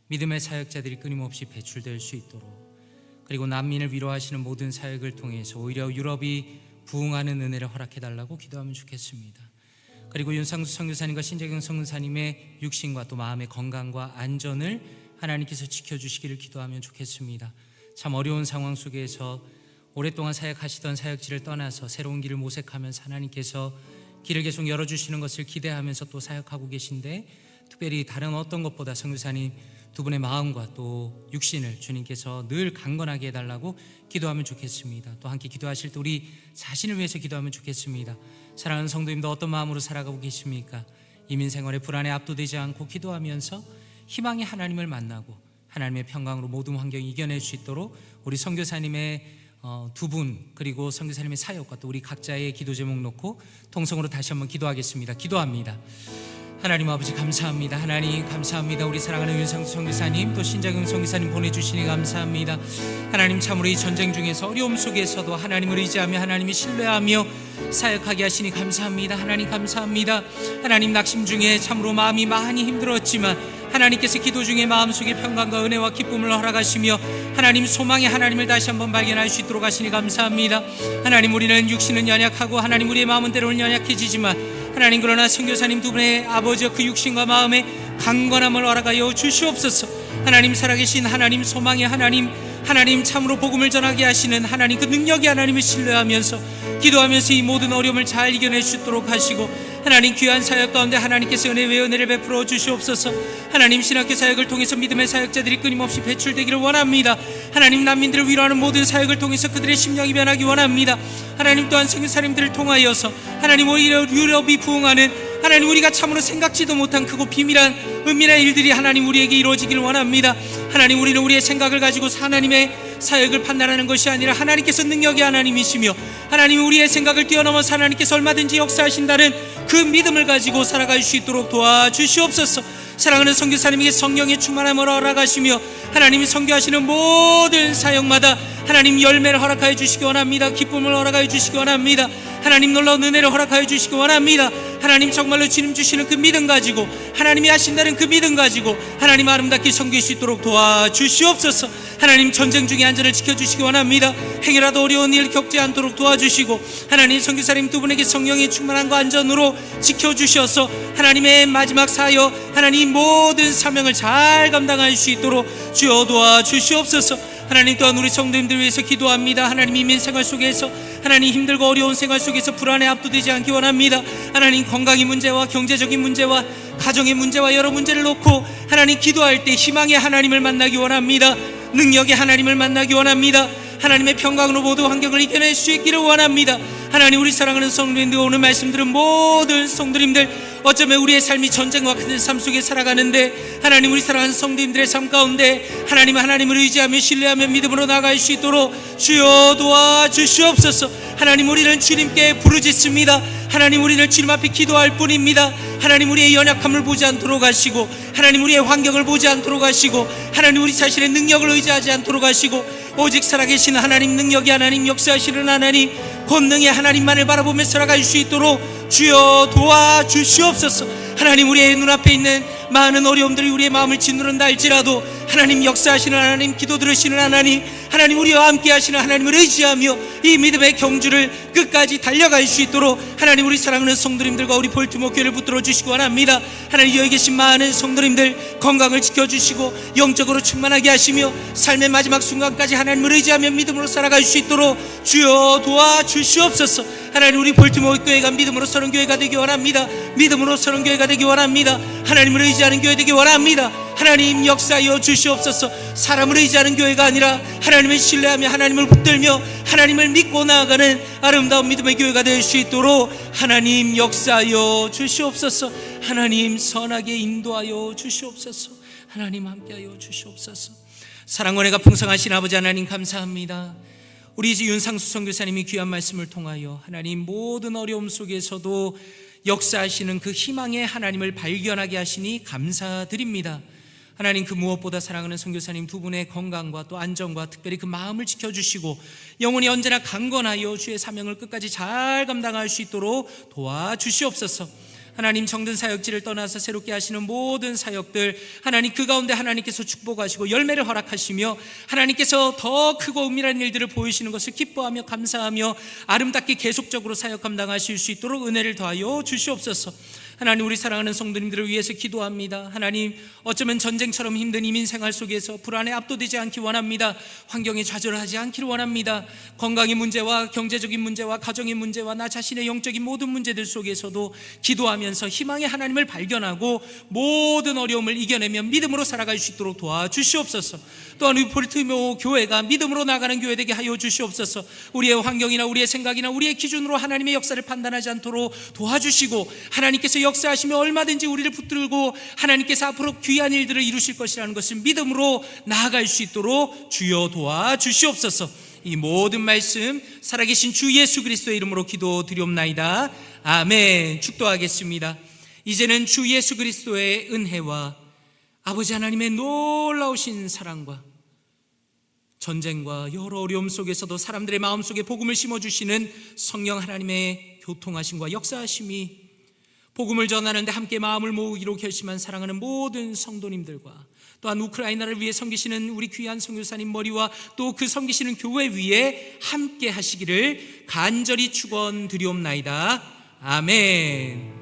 믿음의 사역자들이 끊임없이 배출될 수 있도록, 그리고 난민을 위로하시는 모든 사역을 통해서 오히려 유럽이 부흥하는 은혜를 허락해달라고 기도하면 좋겠습니다. 그리고 윤상수 선교사님과 신재경 선교사님의 육신과 또 마음의 건강과 안전을 하나님께서 지켜주시기를 기도하면 좋겠습니다. 참 어려운 상황 속에서 오랫동안 사역하시던 사역지를 떠나서 새로운 길을 모색하면서 하나님께서 길을 계속 열어주시는 것을 기대하면서 또 사역하고 계신데, 특별히 다른 어떤 것보다 선교사님 두 분의 마음과 또 육신을 주님께서 늘 강건하게 해달라고 기도하면 좋겠습니다. 또 함께 기도하실 때 우리 자신을 위해서 기도하면 좋겠습니다. 사랑하는 성도님도 어떤 마음으로 살아가고 계십니까? 이민생활에 불안에 압도되지 않고 기도하면서 희망의 하나님을 만나고 하나님의 평강으로 모든 환경을 이겨낼 수 있도록 우리 선교사님의 두 분, 그리고 선교사님의 사역과 또 우리 각자의 기도 제목 놓고 통성으로 다시 한번 기도하겠습니다. 기도합니다. 하나님 아버지 감사합니다. 하나님 감사합니다. 우리 사랑하는 윤상수 선교사님 또 신장영 선교사님 보내주시니 감사합니다. 하나님 참으로 이 전쟁 중에서 어려움 속에서도 하나님을 의지하며 하나님을 신뢰하며 사역하게 하시니 감사합니다. 하나님 감사합니다. 하나님 낙심 중에 참으로 마음이 많이 힘들었지만 하나님께서 기도 중에 마음속에 평강과 은혜와 기쁨을 허락하시며 하나님 소망의 하나님을 다시 한번 발견할 수 있도록 하시니 감사합니다. 하나님 우리는 육신은 연약하고 하나님 우리의 마음은 때로는 연약해지지만 하나님 그러나 선교사님 두 분의 아버지와 그 육신과 마음에 강건함을 허락하여 주시옵소서. 하나님 살아계신 하나님 소망의 하나님 참으로 복음을 전하게 하시는 하나님 그 능력의 하나님을 신뢰하면서 기도하면서 이 모든 어려움을 잘 이겨낼 수 있도록 하시고 하나님 귀한 사역 가운데 하나님께서 은혜 외 은혜를 베풀어 주시옵소서. 하나님 신학교 사역을 통해서 믿음의 사역자들이 끊임없이 배출되기를 원합니다. 하나님 난민들을 위로하는 모든 사역을 통해서 그들의 심령이 변하기 원합니다. 하나님 또한 선교사님들을 통하여서 하나님 오히려 유럽이 부흥하는 하나님 우리가 참으로 생각지도 못한 크고 비밀한 은밀한 일들이 하나님 우리에게 이루어지기를 원합니다. 하나님 우리는 우리의 생각을 가지고 하나님의 사역을 판단하는 것이 아니라 하나님께서 능력의 하나님이시며 하나님 우리의 생각을 뛰어넘어서 하나님께서 얼마든지 역사하신다는 그 믿음을 가지고 살아갈 수 있도록 도와주시옵소서. 사랑하는 선교사님에게 성령의 충만함을 허락하시며 하나님이 선교하시는 모든 사역마다 하나님 열매를 허락하여 주시기 원합니다. 기쁨을 허락하여 주시기 원합니다. 하나님 놀라운 은혜를 허락하여 주시기 원합니다. 하나님 정말로 주님 주시는 그 믿음 가지고 하나님이 하신다는 그 믿음 가지고 하나님 아름답게 섬길 수 있도록 도와주시옵소서. 하나님 전쟁 중에 안전을 지켜주시기 원합니다. 행여라도 어려운 일 겪지 않도록 도와주시고 하나님 선교사님 두 분에게 성령의 충만함과 안전으로 지켜주셔서 하나님의 마지막 사역 하나님 모든 사명을 잘 감당할 수 있도록 주여 도와주시옵소서. 하나님 또한 우리 성도님들 위해서 기도합니다. 하나님 이민 생활 속에서 하나님 힘들고 어려운 생활 속에서 불안에 압도되지 않기 원합니다. 하나님 건강의 문제와 경제적인 문제와 가정의 문제와 여러 문제를 놓고 하나님 기도할 때 희망의 하나님을 만나기 원합니다. 능력의 하나님을 만나기 원합니다. 하나님의 평강으로 모두 환경을 이겨낼 수 있기를 원합니다. 하나님 우리 사랑하는 성도님들 오늘 말씀 들은 모든 성도님들 어쩌면 우리의 삶이 전쟁과 같은 삶 속에 살아가는데 하나님 우리 사랑하는 성도님들의 삶 가운데 하나님을 의지하며 신뢰하며 믿음으로 나아갈 수 있도록 주여 도와주시옵소서. 하나님 우리는 주님께 부르짖습니다. 하나님 우리는 주님 앞에 기도할 뿐입니다. 하나님 우리의 연약함을 보지 않도록 하시고 하나님 우리의 환경을 보지 않도록 하시고 하나님 우리 자신의 능력을 의지하지 않도록 하시고 오직 살아계신 하나님 능력의 하나님 역사하시는 하나님 권능의 하나님만을 바라보며 살아갈 수 있도록 주여 도와주시옵소서. 하나님 우리의 눈앞에 있는 많은 어려움들이 우리의 마음을 짓누른다 할지라도 하나님 역사하시는 하나님 기도 들으시는 하나님 우리와 함께 하시는 하나님을 의지하며 이 믿음의 경주를 끝까지 달려갈 수 있도록 하나님 우리 사랑하는 성도님들과 우리 볼티모 교회를 붙들어 주시기 원합니다. 하나님 여기 계신 많은 성도님들 건강을 지켜주시고 영적으로 충만하게 하시며 삶의 마지막 순간까지 하나님을 의지하며 믿음으로 살아갈 수 있도록 주여 도와주시옵소서. 하나님 우리 볼티모 교회가 믿음으로 서는 교회가 되기 원합니다. 믿음으로 서는 교회가 되기 원합니다. 하나님을 의지하는 교회 되기 원합니다. 하나님 역사하여 주시옵소서. 사람을 의지하는 교회가 아니라 하나님을 신뢰하며 하나님을 붙들며 하나님을 믿고 나아가는 아름다운 믿음의 교회가 될 수 있도록 하나님 역사하여 주시옵소서. 하나님 선하게 인도하여 주시옵소서. 하나님 함께하여 주시옵소서. 사랑과 은혜가 풍성하신 아버지 하나님 감사합니다. 우리 윤상수 선교사님이 귀한 말씀을 통하여 하나님 모든 어려움 속에서도 역사하시는 그 희망의 하나님을 발견하게 하시니 감사드립니다. 하나님 그 무엇보다 사랑하는 선교사님 두 분의 건강과 또 안전과 특별히 그 마음을 지켜주시고 영혼이 언제나 강건하여 주의 사명을 끝까지 잘 감당할 수 있도록 도와주시옵소서. 하나님 정든 사역지를 떠나서 새롭게 하시는 모든 사역들 하나님 그 가운데 하나님께서 축복하시고 열매를 허락하시며 하나님께서 더 크고 은밀한 일들을 보이시는 것을 기뻐하며 감사하며 아름답게 계속적으로 사역 감당하실 수 있도록 은혜를 더하여 주시옵소서. 하나님 우리 사랑하는 성도님들을 위해서 기도합니다. 하나님 어쩌면 전쟁처럼 힘든 이민 생활 속에서 불안에 압도되지 않기 원합니다. 환경에 좌절하지 않기를 원합니다. 건강의 문제와 경제적인 문제와 가정의 문제와 나 자신의 영적인 모든 문제들 속에서도 기도하면서 희망의 하나님을 발견하고 모든 어려움을 이겨내며 믿음으로 살아갈 수 있도록 도와주시옵소서. 또한 우리 볼티모 교회가 믿음으로 나가는 교회 되게 하여 주시옵소서. 우리의 환경이나 우리의 생각이나 우리의 기준으로 하나님의 역사를 판단하지 않도록 도와주시고 하나님께서 역사하시며 얼마든지 우리를 붙들고 하나님께서 앞으로 귀한 일들을 이루실 것이라는 것을 믿음으로 나아갈 수 있도록 주여 도와주시옵소서. 이 모든 말씀 살아계신 주 예수 그리스도의 이름으로 기도드리옵나이다. 아멘. 축도하겠습니다. 이제는 주 예수 그리스도의 은혜와 아버지 하나님의 놀라우신 사랑과 전쟁과 여러 어려움 속에서도 사람들의 마음속에 복음을 심어주시는 성령 하나님의 교통하심과 역사하심이 복음을 전하는데 함께 마음을 모으기로 결심한 사랑하는 모든 성도님들과 또한 우크라이나를 위해 섬기시는 우리 귀한 선교사님 머리와 또 그 섬기시는 교회 위에 함께 하시기를 간절히 축원드리옵나이다. 아멘.